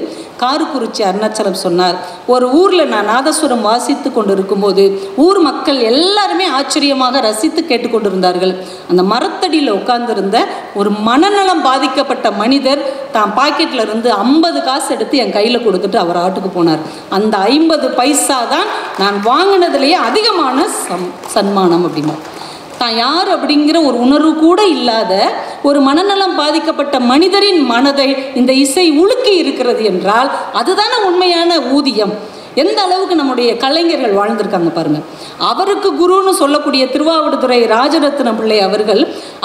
காரக்குறிச்சி அருணாச்சலம் சொன்னார், ஒரு ஊரில் நான் நாதஸ்வரம் வாசித்து கொண்டு இருக்கும்போது ஊர் மக்கள் எல்லாருமே ஆச்சரியமாக ரசித்து கேட்டுக்கொண்டிருந்தார்கள். அந்த மரத்தடியில் உட்கார்ந்திருந்த ஒரு மனநலம் பாதிக்கப்பட்ட மனிதர் தான் பாக்கெட்டில் இருந்து 50 காசு எடுத்து என் கையில் கொடுத்துட்டு அவர் ஆட்டுக்கு போனார். அந்த 50 பைசா தான் நான் வாங்கினதுலேயே அதிகமான சன்மானம் அப்படின்னா. தான் யார் அப்படிங்கிற ஒரு உணர்வு கூட இல்லாத ஒரு மனநலம் பாதிக்கப்பட்ட மனிதரின் மனதை இந்த இசை உலுக்கி இருக்கிறது என்றால் அதுதானே உண்மையான ஊதியம். எந்த அளவுக்கு நம்முடைய கலைஞர்கள் வாழ்ந்திருக்காங்க பாருங்கள். அவருக்கு குருன்னு சொல்லக்கூடிய திருவாவடுதுறை ராஜரத்ன பிள்ளை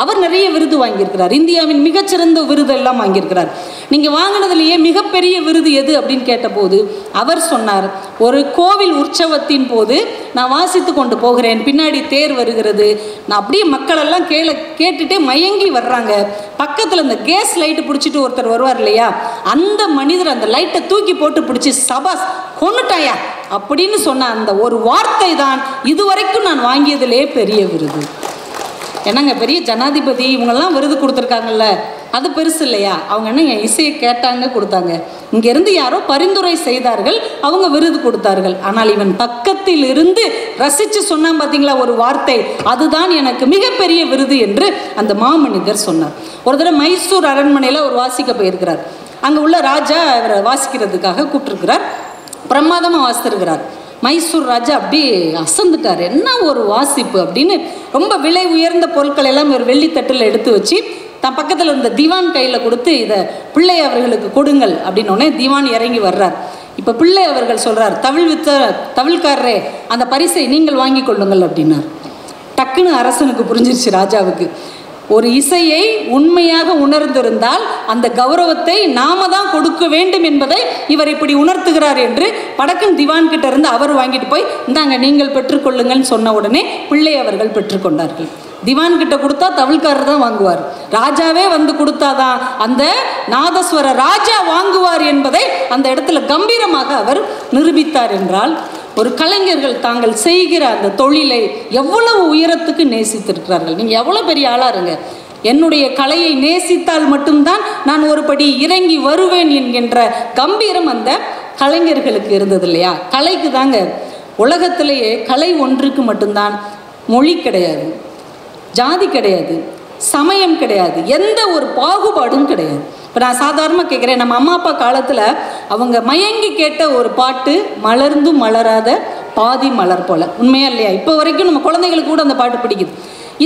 அவர் நிறைய விருது வாங்கியிருக்கிறார். இந்தியாவின் மிகச்சிறந்த விருது எல்லாம் வாங்கியிருக்கிறார். நீங்கள் வாங்கினதுலேயே மிகப்பெரிய விருது எது அப்படின்னு கேட்டபோது அவர் சொன்னார், ஒரு கோவில் உற்சவத்தின் போது நான் வாசித்து கொண்டு போகிறேன், பின்னாடி தேர் வருகிறது, நான் அப்படியே மக்களெல்லாம் கேட்டுட்டே மயங்கி வர்றாங்க, பக்கத்தில் இந்த கேஸ் லைட்டு பிடிச்சிட்டு ஒருத்தர் வருவார் இல்லையா, அந்த மனிதர் அந்த லைட்டை தூக்கி போட்டு பிடிச்சி சபாஸ் கொன்னுட்டாயா அப்படின்னு சொன்ன அந்த ஒரு வார்த்தை தான் இதுவரைக்கும் நான் வாங்கியதிலே பெரிய விருது. என்னங்க பெரிய ஜனாதிபதி இவங்கெல்லாம் விருது கொடுத்துருக்காங்கல்ல, அது பெருசு இல்லையா? அவங்க என்ன என் இசையை கேட்டாங்க கொடுத்தாங்க, இங்கேருந்து யாரோ பரிந்துரை செய்தார்கள், அவங்க விருது கொடுத்தார்கள். ஆனால் இவன் பக்கத்தில் இருந்து ரசித்து சொன்னான் பார்த்தீங்களா ஒரு வார்த்தை, அதுதான் எனக்கு மிகப்பெரிய விருது என்று அந்த மாமனிதர் சொன்னார். ஒரு தடவை மைசூர் அரண்மனையில் ஒரு வாசிக்க போயிருக்கிறார். அங்கே உள்ள ராஜா அவரை வாசிக்கிறதுக்காக கூப்பிட்டுருக்கிறார். பிரமாதமாக வாசித்திருக்கிறார். மைசூர் ராஜா அப்படி அசந்துட்டார், என்ன ஒரு வாசிப்பு அப்படின்னு. ரொம்ப விலை உயர்ந்த பொருட்கள் எல்லாம் ஒரு வெள்ளித்தட்டில் எடுத்து வச்சு தன் பக்கத்தில் இருந்த திவான் கையில் கொடுத்து இதை பிள்ளை அவர்களுக்கு கொடுங்கள் அப்படின்னோடனே திவான் இறங்கி வர்றார். இப்போ பிள்ளை அவர்கள் சொல்கிறார், தவிழ்காரரே அந்த பரிசை நீங்கள் வாங்கி கொள்ளுங்கள் அப்படின்னார். டக்குன்னு அரசனுக்கு புரிஞ்சிருச்சு ராஜாவுக்கு, ஒரு இசையை உண்மையாக உணர்ந்திருந்தால் அந்த கௌரவத்தை நாம தான் கொடுக்க வேண்டும் என்பதை இவர் இப்படி உணர்த்துகிறார் என்று படக்கன் திவான் கிட்ட இருந்து அவர் வாங்கிட்டு போய் இந்தாங்க நீங்கள் பெற்றுக்கொள்ளுங்கள்னு சொன்ன உடனே பிள்ளை அவர்கள் பெற்றுக்கொண்டார்கள். திவான் கிட்ட கொடுத்தா தவிழ்காரர் தான் வாங்குவார், ராஜாவே வந்து கொடுத்தாதான் அந்த நாதஸ்வர ராஜா வாங்குவார் என்பதை அந்த இடத்துல கம்பீரமாக அவர் நிரூபித்தார். என்றால் ஒரு கலைஞர்கள் தாங்கள் செய்கிற அந்த தொழிலை எவ்வளவு உயரத்துக்கு நேசித்திருக்கிறார்கள். நீங்கள் எவ்வளோ பெரிய ஆளாக இருங்க, என்னுடைய கலையை நேசித்தால் மட்டும்தான் நான் ஒரு படி இறங்கி வருவேன் என்கின்ற கம்பீரம் அந்த கலைஞர்களுக்கு இருந்தது இல்லையா? கலைக்கு தாங்க உலகத்திலேயே கலை ஒன்றுக்கு மட்டும்தான் மொழி கிடையாது, ஜாதி கிடையாது, சமயம் கிடையாது, எந்த ஒரு பாகுபாடும் கிடையாது. இப்போ நான் சாதாரணமாக கேட்குறேன், நம்ம அம்மா அப்பா காலத்தில் அவங்க மயங்கி கேட்ட ஒரு பாட்டு மலர்ந்தும் மலராத பாதி மலர் போல, உண்மையா இல்லையா? இப்போ வரைக்கும் நம்ம குழந்தைகளுக்கு கூட அந்த பாட்டு பிடிக்குது.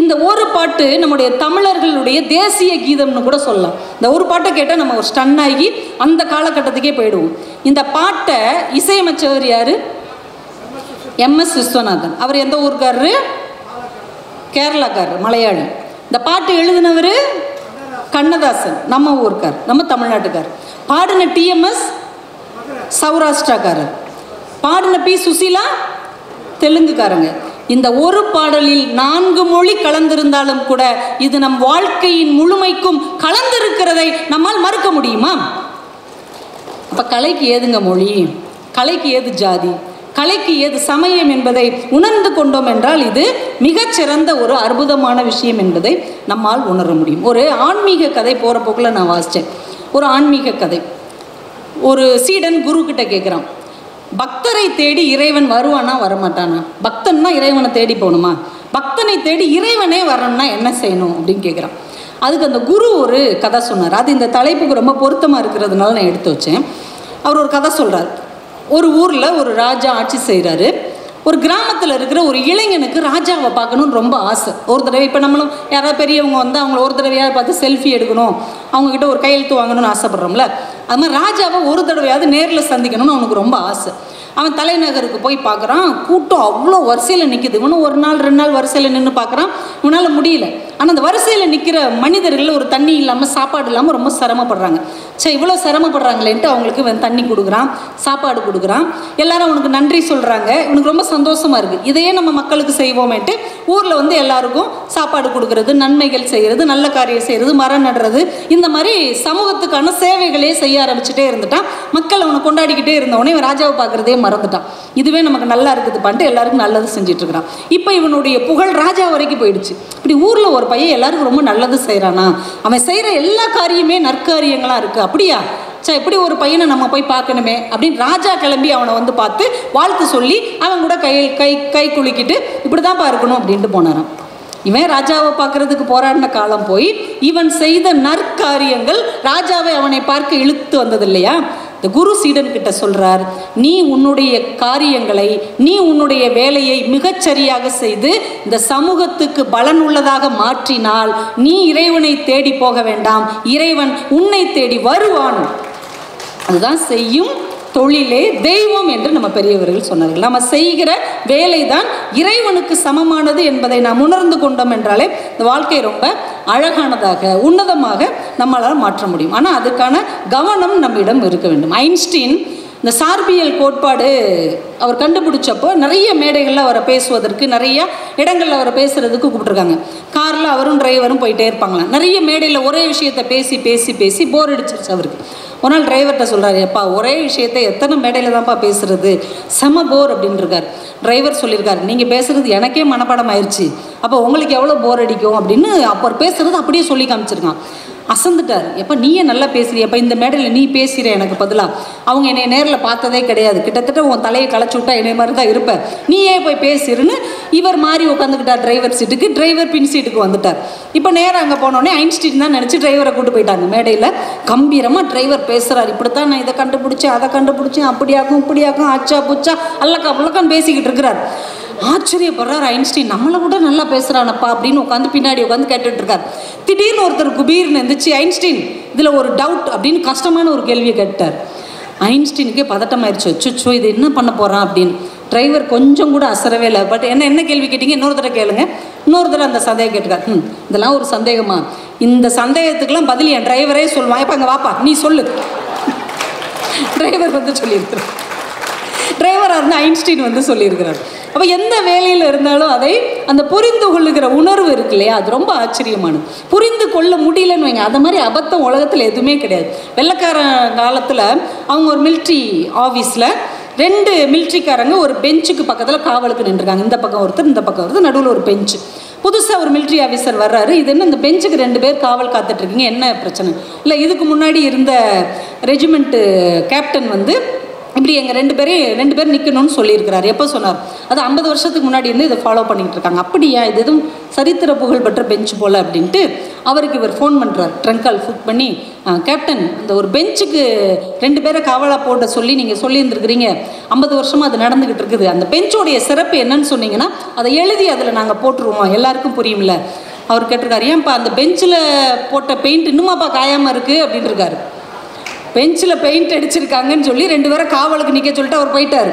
இந்த ஒரு பாட்டு நம்முடைய தமிழர்களுடைய தேசிய கீதம்னு கூட சொல்லலாம். இந்த ஒரு பாட்டை கேட்டால் நம்ம ஒரு ஸ்டன் ஆகி அந்த காலகட்டத்துக்கே போயிடுவோம். இந்த பாட்டை இசையமைச்சவர் யார்? MS விஸ்வநாதன். அவர் எந்த ஊருக்காரரு? கேரளாக்காரர், மலையாளி. இந்த பாட்டு எழுதினவர் கண்ணதாசன், நம்ம ஊருக்கார், நம்ம தமிழ்நாட்டுக்கார். பாடின TMS சௌராஷ்டிராக்காரர், பாடின P சுசீலா தெலுங்குக்காரங்க. இந்த ஒரு பாடலில் 4 மொழி கலந்திருந்தாலும் கூட இது நம் வாழ்க்கையின் முழுமைக்கும் கலந்திருக்கிறதை நம்மால் மறுக்க முடியுமா? அப்ப கலைக்கு ஏதுங்க மொழி, கலைக்கு ஏது ஜாதி, கலைக்கு ஏது சமயம் என்பதை உணர்ந்து கொண்டோம் என்றால் இது மிகச்சிறந்த ஒரு அற்புதமான விஷயம் என்பதை நம்மால் உணர முடியும். ஒரு ஆன்மீக கதை போகிற போக்கில் நான் வாசித்தேன். ஒரு ஆன்மீக கதை. ஒரு சீடன் குரு கிட்ட கேட்குறான், பக்தரை தேடி இறைவன் வருவானா வரமாட்டானா? பக்தன்னா இறைவனை தேடி போகணுமா? பக்தனை தேடி இறைவனே வரணும்னா என்ன செய்யணும் அப்படின்னு கேட்குறான். அதுக்கு அந்த குரு ஒரு கதை சொன்னார். அது இந்த தலைப்புக்கு ரொம்ப பொருத்தமாக இருக்கிறதுனால நான் எடுத்து வச்சேன். அவர் ஒரு கதை சொல்கிறார். ஒரு ஊரில் ஒரு ராஜா ஆட்சி செய்கிறாரு. ஒரு கிராமத்தில் இருக்கிற ஒரு இளைஞனுக்கு ராஜாவை பார்க்கணுன்னு ரொம்ப ஆசை. ஒரு தடவை இப்போ நம்மளும் யாராவது பெரியவங்க வந்து அவங்கள ஒரு தடவையாவது பார்த்து செல்ஃபி எடுக்கணும், அவங்கக்கிட்ட ஒரு கையெழுத்து வாங்கணும்னு ஆசைப்பட்றோம்ல, அது மாதிரி ராஜாவை ஒரு தடவையாவது நேரில் சந்திக்கணும்னு அவனுக்கு ரொம்ப ஆசை. அவன் தலைநகருக்கு போய் பார்க்குறான், கூட்டம் அவ்வளோ வரிசையில் நிற்கிது. இவனும் 1 நாள் 2 நாள் வரிசையில் நின்று பார்க்குறான், இவனால் முடியல. ஆனால் அந்த வரிசையில் நிற்கிற மனிதர்கள் ஒரு தண்ணி இல்லாமல் சாப்பாடு இல்லாமல் ரொம்ப சிரமப்படுறாங்க. சரி, இவ்வளோ சிரமப்படுறாங்களேன்ட்டு அவங்களுக்கு இவன் தண்ணி கொடுக்குறான், சாப்பாடு கொடுக்குறான். எல்லாரும் அவனுக்கு நன்றி சொல்கிறாங்க. இவனுக்கு ரொம்ப சந்தோஷமாக இருக்குது. இதையே நம்ம மக்களுக்கு செய்வோமேன்ட்டு ஊரில் வந்து எல்லாருக்கும் சாப்பாடு கொடுக்கறது, நன்மைகள் செய்கிறது, நல்ல காரியம் செய்கிறது, மரம் நடுறது, இந்த மாதிரி சமூகத்துக்கான சேவைகளே செய்ய ஆரம்பிச்சுட்டே இருந்துட்டான். மக்கள் அவனை கொண்டாடிக்கிட்டே இருந்தவனே இவன் ராஜாவை பார்க்குறதே மறந்துட்டான். இதுவே நமக்கு நல்லா இருக்குது பண்ணிட்டு எல்லாருக்கும் நல்லது செஞ்சுட்டு இருக்கிறான். இப்போ இவனுடைய புகழ் ராஜா வரைக்கும் போயிடுச்சு. இப்படி ஊரில் ஒரு பையன் எல்லாருக்கும் ரொம்ப நல்லது செய்கிறானா, அவன் செய்கிற எல்லா காரியமே நற்காரியங்களாக இருக்குது. அப்படியா, சரி, இப்படி ஒரு பையனை நம்ம போய் பார்க்கணுமே அப்படின்னு ராஜா கிளம்பி அவனை வந்து பார்த்து வாழ்த்து சொல்லி அவன் கூட கை குலுக்கிட்டு இப்படி தான்ப்பா இருக்கணும் அப்படின்ட்டு போனாரான். இவன் ராஜாவை பார்க்கறதுக்கு போராடின காலம் போய் இவன் செய்த நற்காரியங்கள் ராஜாவை அவனை பார்க்க இழுத்து வந்தது இல்லையா? இந்த குரு சீடன் கிட்ட சொல்றார், நீ உன்னுடைய காரியங்களை, நீ உன்னுடைய வேலையை மிகச்சரியாக செய்து இந்த சமூகத்துக்கு பலன் உள்ளதாக மாற்றினால் நீ இறைவனை தேடி போக வேண்டாம், இறைவன் உன்னை தேடி வருவான். அதுதான் செய்யும் தொழிலே தெய்வம் என்று நம்ம பெரியவர்கள் சொன்னார்கள். நம்ம செய்கிற வேலை தான் இறைவனுக்கு சமமானது என்பதை நாம் உணர்ந்து கொண்டோம் என்றாலே இந்த வாழ்க்கை ரொம்ப அழகானதாக உன்னதமாக நம்மளால் மாற்ற முடியும். ஆனால் அதுக்கான கவனம் நம்மிடம் இருக்க வேண்டும். ஐன்ஸ்டீன் இந்த சார்பியல் கோட்பாடு அவர் கண்டுபிடிச்சப்போ நிறைய மேடைகளில் அவரை பேசுவதற்கு, நிறைய இடங்களில் அவரை பேசுகிறதுக்கு கூப்பிட்ருக்காங்க. காரில் அவரும் டிரைவரும் போயிட்டே இருப்பாங்களாம். நிறைய மேடையில் ஒரே விஷயத்தை பேசி பேசி பேசி போர் அடிச்சிருச்சு அவருக்கு. ஒரு நாள் டிரைவர்கிட்ட சொல்கிறாரு, எப்பா ஒரே விஷயத்தை எத்தனை மேடையில் தான்ப்பா பேசுகிறது, செம போர் அப்படின்னு இருக்கார். டிரைவர் சொல்லியிருக்காரு, நீங்கள் பேசுகிறது எனக்கே மனப்பாடம் ஆயிடுச்சு, அப்போ உங்களுக்கு எவ்வளோ போர் அடிக்கும் அப்படின்னு அப்போ பேசுகிறது அப்படியே சொல்லி காமிச்சிருக்கான். அசந்துட்டார். எப்போ நீயே நல்லா பேசுறிய, எப்போ இந்த மேடையில் நீ பேசுகிற எனக்கு பதிலாக, அவங்க என்னை நேரில் பார்த்ததே கிடையாது, கிட்டத்தட்ட உன் தலையை களைச்சி விட்டா என்னை மாதிரி தான் இருப்பேன், நீயே போய் பேசுறன்னு இவர் மாதிரி உட்காந்துக்கிட்டார் டிரைவர் சீட்டுக்கு. டிரைவர் பின் சீட்டுக்கு வந்துட்டார். இப்போ நேராக அங்கே போனோடனே ஐன்ஸ்டீன் தான் நினச்சி டிரைவரை கூட்டு போயிட்டாங்க. மேடையில் கம்பீரமாக டிரைவர் பேசுகிறார், இப்படித்தான் நான் இதை கண்டுபிடிச்சேன், அதை கண்டுபிடிச்சேன், அப்படியாக்கும் இப்படியாக்கும், ஆச்சா புச்சா அல்லக்கா புள்ளக்கான்னு பேசிக்கிட்டு இருக்கிறார். ஆச்சரியப்படுறார் ஐன்ஸ்டீன், நம்மளை விட நல்லா பேசுகிறானப்பா அப்படின்னு உட்காந்து பின்னாடி உட்காந்து கேட்டுட்டு இருக்கார். திடீர்னு ஒருத்தர் குபீர்னு இருந்துச்சு, ஐன்ஸ்டீன் இதில் ஒரு டவுட் அப்படின்னு கஷ்டமான ஒரு கேள்வியை கேட்டார். ஐன்ஸ்டீனுக்கே பதட்டமாயிருச்சு, சுச்சோ இது என்ன பண்ண போகிறான் அப்படின்னு. டிரைவர் கொஞ்சம் கூட அசரவே இல்லை. பட் என்ன கேள்வி கேட்டீங்க, இன்னொரு தடவை கேளுங்க. இன்னொரு தடவை அந்த சந்தேகம் கேட்டுக்கார். இதெல்லாம் ஒரு சந்தேகமா, இந்த சந்தேகத்துக்கெல்லாம் பதில் என் டிரைவரே சொல்லுவான், எப்போ அங்கே வாப்பா நீ சொல்லு. டிரைவர் வந்து சொல்லியிருக்கிறார். டிரைவராக இருந்தால் ஐன்ஸ்டீன் வந்து சொல்லியிருக்கிறார். அப்போ எந்த வேலையில் இருந்தாலும் அதை அந்த புரிந்து கொள்ளுகிற உணர்வு இருக்கு இல்லையா, அது ரொம்ப ஆச்சரியமானது. புரிந்து கொள்ள முடியலன்னு வைங்க, அது மாதிரி அபத்தம் உலகத்தில் எதுவுமே கிடையாது. வெள்ளைக்கார காலத்தில் அவங்க ஒரு மிலிட்ரி ஆஃபீஸில் 2 மிலிட்ரிக்காரங்க ஒரு பெஞ்சுக்கு பக்கத்தில் காவலுக்கு நின்றுருக்காங்க. இந்த பக்கம் ஒருத்தர், இந்த பக்கம் ஒருத்தர், நடுவில் ஒரு பெஞ்சு. புதுசாக ஒரு மிலிட்ரி ஆஃபீஸர் வர்றாரு. இது என்ன, இந்த பெஞ்சுக்கு 2 பேர் காவல் காத்துட்ருக்கீங்க, என்ன பிரச்சனை? இல்லை, இதுக்கு முன்னாடி இருந்த ரெஜிமெண்ட்டு கேப்டன் வந்து இப்படி எங்கள் 2 பேர் நிற்கணும்னு சொல்லியிருக்கிறார். எப்போ சொன்னார்? அது 50 வருஷத்துக்கு முன்னாடி இருந்து இதை ஃபாலோ பண்ணிக்கிட்டு இருக்காங்க. அப்படியா, இது எதுவும் சரித்திர புகழ் பெற்ற பெஞ்சு போல் அப்படின்ட்டு அவருக்கு இவர் ஃபோன் பண்ணுறார். ட்ரங்க் கால் ஃபுக் பண்ணி, கேப்டன் இந்த ஒரு பெஞ்சுக்கு 2 பேரை காவலாக போட சொல்லி நீங்கள் சொல்லியிருந்துருக்கிறீங்க, 50 வருஷமாக அது நடந்துக்கிட்டு இருக்குது, அந்த பெஞ்சோடைய சிறப்பு என்னன்னு சொன்னீங்கன்னா அதை எழுதி அதில் நாங்கள் போட்டுருவோம், எல்லாருக்கும் புரியும்ல. அவர் கேட்டிருக்காரு, ஏன்ப்பா அந்த பெஞ்சில் போட்ட பெயிண்ட் இன்னுமாப்பா காயாமல் இருக்குது அப்படின்னு இருக்காரு. பெஞ்சில் பெயிண்ட் அடிச்சிருக்காங்கன்னு சொல்லி 2 பேரை காவலுக்கு நிற்க சொல்லிட்டு அவர் போயிட்டார்.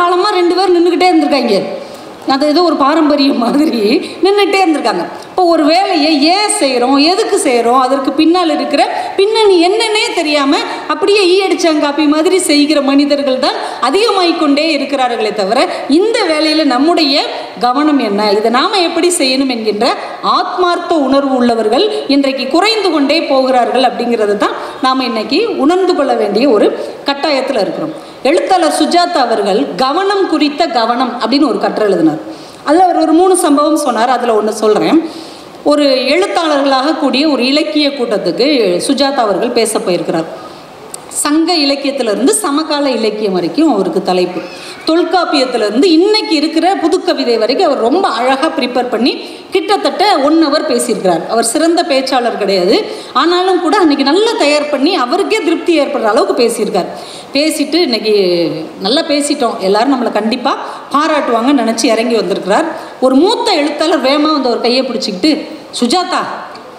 காலமாக 2 பேர் நின்றுக்கிட்டே இருந்திருக்காங்க. அது ஏதோ ஒரு பாரம்பரியம் மாதிரி நின்றுட்டே இருந்திருக்காங்க. இப்போ ஒரு வேலையை ஏன் செய்கிறோம், எதுக்கு செய்கிறோம், அதற்கு பின்னால் இருக்கிற பின்னணி என்னன்னே தெரியாமல் அப்படியே அடிச்சாங்காப்பி மாதிரி செய்கிற மனிதர்கள் தான் அதிகமாகிக்கொண்டே இருக்கிறார்களே தவிர இந்த வேலையில் நம்முடைய கவனம் என்ன, இதை நாம் எப்படி செய்யணும் என்கின்ற ஆத்மார்த்த உணர்வு உள்ளவர்கள் இன்றைக்கு குறைந்து கொண்டே போகிறார்கள். அப்படிங்கிறது தான் நாம் இன்னைக்கு உணர்ந்து கொள்ள வேண்டிய ஒரு கட்டாயத்தில் இருக்கிறோம். எழுத்தாளர் சுஜாதா அவர்கள் கவனம் குறித்த கவனம் அப்படின்னு ஒரு கட்டுரை எழுதினார். அதில் அவர் ஒரு 3 சம்பவம் சொன்னார். அதில் ஒன்று சொல்கிறேன். ஒரு எழுத்தாளர்களாக கூடிய ஒரு இலக்கிய கூட்டத்துக்கு சுஜாதா அவர்கள் பேச போயிருக்கிறார். சங்க இலக்கியத்திலிருந்து சமகால இலக்கியம் வரைக்கும் அவருக்கு தலைப்பு. தொல்காப்பியத்திலிருந்து இன்னைக்கு இருக்கிற புதுக்கவிதை வரைக்கும் அவர் ரொம்ப அழகாக ப்ரிப்பேர் பண்ணி கிட்டத்தட்ட 1 hour பேசியிருக்கிறார். அவர் சிறந்த பேச்சாளர் கிடையாது, ஆனாலும் கூட அன்றைக்கி நல்லா தயார் பண்ணி அவருக்கே திருப்தி ஏற்படுற அளவுக்கு பேசியிருக்கார். பேசிட்டு இன்றைக்கி நல்லா பேசிட்டோம், எல்லோரும் நம்மளை கண்டிப்பாக பாராட்டுவாங்கன்னு நினச்சி இறங்கி வந்திருக்கிறார். ஒரு மூத்த எழுத்தாளர் வேகமாக வந்து ஒரு கையை பிடிச்சிக்கிட்டு, சுஜாதா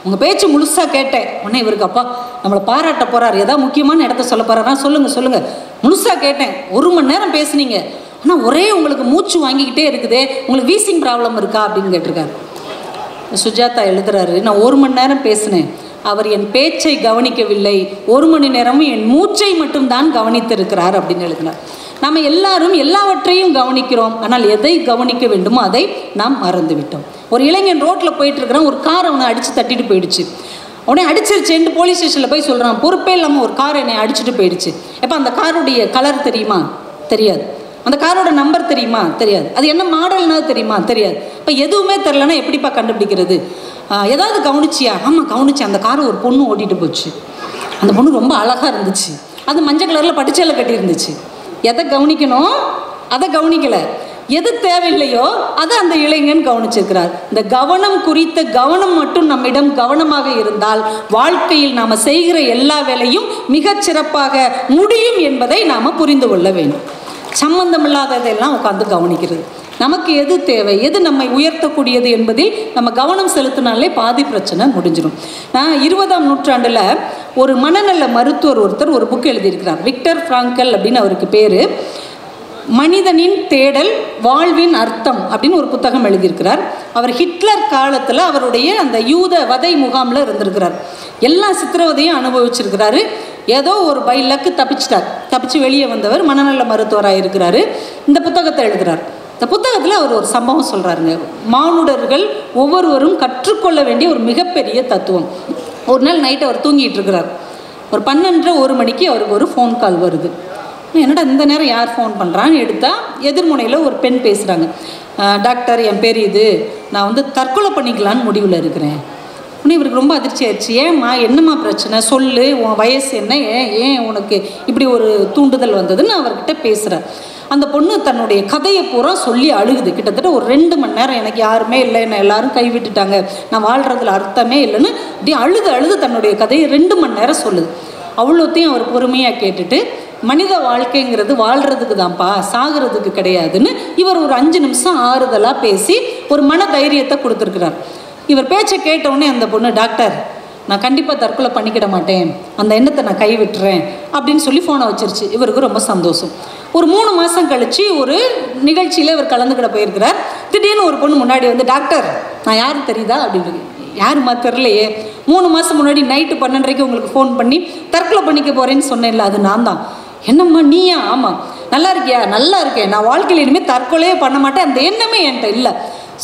உங்கள் பேச்சு முழுசாக கேட்டேன். உடனே இவருக்கு, அப்பா நம்மளை பாராட்ட போகிறார், ஏதாவது முக்கியமான இடத்த சொல்ல போகிறாரா, சொல்லுங்கள் முழுசாக கேட்டேன், 1 மணி நேரம் பேசுனீங்க, ஆனால் ஒரே உங்களுக்கு மூச்சு வாங்கிக்கிட்டே இருக்குதே, உங்களுக்கு வீசிங் ப்ராப்ளம் இருக்கா அப்படின்னு கேட்டிருக்காரு. சுஜாதா எழுதுறாரு, நான் 1 மணி நேரம் பேசினேன், அவர் என் பேச்சை கவனிக்கவில்லை, 1 மணி நேரமும் என் மூச்சை மட்டும்தான் கவனித்திருக்கிறார் அப்படின்னு எழுதினார். நாம் எல்லாரும் எல்லாவற்றையும் கவனிக்கிறோம், ஆனால் எதை கவனிக்க வேண்டுமோ அதை நாம் மறந்துவிட்டோம். ஒரு இளைஞன் ரோட்டில் போயிட்டுருக்கிறான், ஒரு கார் அவனை அடித்து தட்டிட்டு போயிடுச்சு. உடனே அடிச்சிருச்சேன்ட்டு போலீஸ் ஸ்டேஷனில் போய் சொல்கிறான், பொறுப்பே இல்லாமல் ஒரு கார் என்னை அடிச்சுட்டு போயிடுச்சு. எப்போ அந்த காருடைய கலர் தெரியுமா? தெரியாது. அந்த காரோட நம்பர் தெரியுமா? தெரியாது. அது என்ன மாடல்னா தெரியுமா? தெரியாது. இப்போ எதுவுமே தெரிலனா எப்படிப்பா கண்டுபிடிக்கிறது? ஏதாவது கவனிச்சியா? ஆமாம் கவனிச்சேன், அந்த காரை ஒரு பொண்ணு ஓட்டிகிட்டு போச்சு, அந்த பொண்ணு ரொம்ப அழகாக இருந்துச்சு, அது மஞ்சள் கலரில் பட்டுச்சேலை கட்டி இருந்துச்சு. எதை கவனிக்கணும் அதை கவனிக்கலை, எது தேவையில்லையோ அதை அந்த இளைஞன் கவனிச்சிருக்கிறார். இந்த கவனம் குறித்த கவனம் மட்டும் நம்மிடம் கவனமாக இருந்தால் வாழ்க்கையில் நாம் செய்கிற எல்லா வேலையும் மிகச்சிறப்பாக முடியும் என்பதை நாம் புரிந்து கொள்ள வேண்டும். சம்பந்தமில்லாததெல்லாம் உட்காந்து கவனிக்கிறது, நமக்கு எது தேவை, எது நம்மை உயர்த்தக்கூடியது என்பதில் நம்ம கவனம் செலுத்தினாலே பாதி பிரச்சனை முடிஞ்சிடும். நான் 20ஆம் நூற்றாண்டில் ஒரு மனநல மருத்துவர் ஒருத்தர் ஒரு புக் எழுதியிருக்கிறார். விக்டர் ஃப்ராங்கல் அப்படின்னு அவருக்கு பேர். மனிதனின் தேடல், வாழ்வின் அர்த்தம் அப்படின்னு ஒரு புத்தகம் எழுதியிருக்கிறார். அவர் ஹிட்லர் காலத்தில் அவருடைய அந்த யூத வதை முகாமில் இருந்திருக்கிறார். எல்லா சித்திரவதையும் அனுபவிச்சிருக்கிறாரு. ஏதோ ஒரு பை லக்கு தப்பிச்சு வெளியே வந்தவர் மனநல மருத்துவராக இருக்கிறாரு. இந்த புத்தகத்தை எழுதுகிறார். இந்த புத்தகத்தில் அவர் ஒரு சம்பவம் சொல்கிறாருங்க. மானுடர்கள் ஒவ்வொருவரும் கற்றுக்கொள்ள வேண்டிய ஒரு மிகப்பெரிய தத்துவம். ஒரு நாள் நைட்டு அவர் தூங்கிட்டு இருக்கிறார். ஒரு 12:01 மணிக்கு அவருக்கு ஒரு ஃபோன் கால் வருது. என்னடா இந்த நேரம் யார் ஃபோன் பண்ணுறான்னு எடுத்தால் எதிர்முனையில் ஒரு பெண் பேசுகிறாங்க. டாக்டர், என் பேர் இது, நான் வந்து தற்கொலை பண்ணிக்கலான்னு முடிவில் இருக்கிறேன். உடனே இவருக்கு ரொம்ப அதிர்ச்சி ஆயிடுச்சு. ஏம்மா, என்னம்மா பிரச்சனை, சொல்லு, உன் வயசு என்ன, ஏன் உனக்கு இப்படி ஒரு தூண்டுதல் வந்ததுன்னு அவர்கிட்ட பேசுகிறார். அந்த பொண்ணு தன்னுடைய கதையை பூரா சொல்லி அழுகுது. கிட்டத்தட்ட ஒரு 2 மணி நேரம் எனக்கு யாருமே இல்லை, என்னை எல்லாரும் கைவிட்டுட்டாங்க, நான் வாழ்கிறதுல அர்த்தமே இல்லைன்னு அப்படியே அழுது தன்னுடைய கதையை 2 மணி நேரம் சொல்லுது. அவ்வளோத்தையும் அவர் பொறுமையாக கேட்டுட்டு, மனித வாழ்க்கைங்கிறது வாழ்கிறதுக்கு தான்ப்பா, சாகிறதுக்கு கிடையாதுன்னு இவர் ஒரு 5 நிமிஷம் ஆறுதலாக பேசி ஒரு மன தைரியத்தை கொடுத்துருக்கிறார். இவர் பேச்சை கேட்டவுடனே அந்த பொண்ணு, டாக்டர், நான் கண்டிப்பாக தற்கொலை பண்ணிக்கிட மாட்டேன், அந்த எண்ணத்தை நான் கைவிட்டுறேன் அப்படின்னு சொல்லி ஃபோனை வச்சிருச்சு. இவருக்கு ரொம்ப சந்தோஷம். ஒரு 3 மாதம் கழித்து ஒரு நிகழ்ச்சியில் இவர் கலந்துக்கிட போயிருக்கிறார். திடீர்னு ஒரு பொண்ணு முன்னாடி வந்து, டாக்டர், நான் யாரும் தெரியுதா அப்படின்னு. யாருமா தெரிலையே, 3 மாதம் முன்னாடி நைட்டு 12:30 உங்களுக்கு ஃபோன் பண்ணி தற்கொலை பண்ணிக்க போகிறேன்னு சொன்னேன்ல, அது நான் தான். என்னம்மா நீயா? ஆமாம். நல்லா இருக்கியா? நல்லா இருக்கேன், நான் வாழ்க்கையில் இனிமேல் தற்கொலையே பண்ண மாட்டேன், அந்த எண்ணமே என்கிட்ட இல்லை.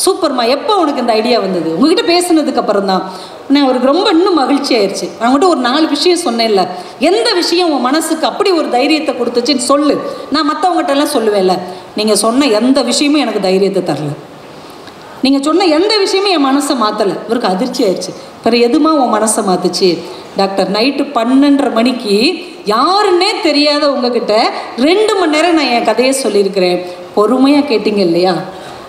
சூப்பர்மா, எப்போ உனக்கு இந்த ஐடியா வந்தது? உங்ககிட்ட பேசுனதுக்கு அப்புறம் தான். நான் அவருக்கு ரொம்ப இன்னும் மகிழ்ச்சி ஆயிடுச்சு. அவங்ககிட்ட ஒரு 4 விஷயம் சொன்னேன்ல, எந்த விஷயம் உன் மனசுக்கு அப்படி ஒரு தைரியத்தை கொடுத்துச்சின்னு சொல்லு, நான் மற்றவங்ககிட்ட எல்லாம் சொல்லுவேன்ல. நீங்கள் சொன்ன எந்த விஷயமும் எனக்கு தைரியத்தை தரல, நீங்கள் சொன்ன எந்த விஷயமும் என் மனசை மாற்றலை. இவருக்கு அதிர்ச்சி ஆயிடுச்சு. பிறகு எதுமா உன் மனசை மாற்றுச்சு? டாக்டர், நைட்டு 12:30 மணிக்கு யாருன்னே தெரியாத உங்ககிட்ட 2 மணி நேரம் நான் என் கதையை சொல்லியிருக்கிறேன், பொறுமையாக கேட்டீங்க இல்லையா?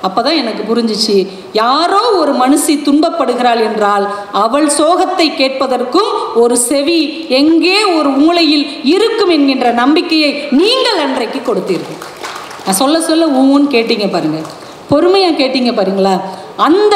அப்போ தான் எனக்கு புரிஞ்சிச்சு, யாரோ ஒரு மனுஷி துன்பப்படுகிறாள் என்றால் அவள் சோகத்தை கேட்பதற்கும் ஒரு செவி எங்கே ஒரு மூலையில் இருக்கும் என்கின்ற நம்பிக்கையை நீங்கள் அன்றைக்கு கொடுத்தீர்கள். நான் சொல்ல ஊன்னு கேட்டீங்க பாருங்கள், பொறுமையாக கேட்டீங்க பாருங்களா? அந்த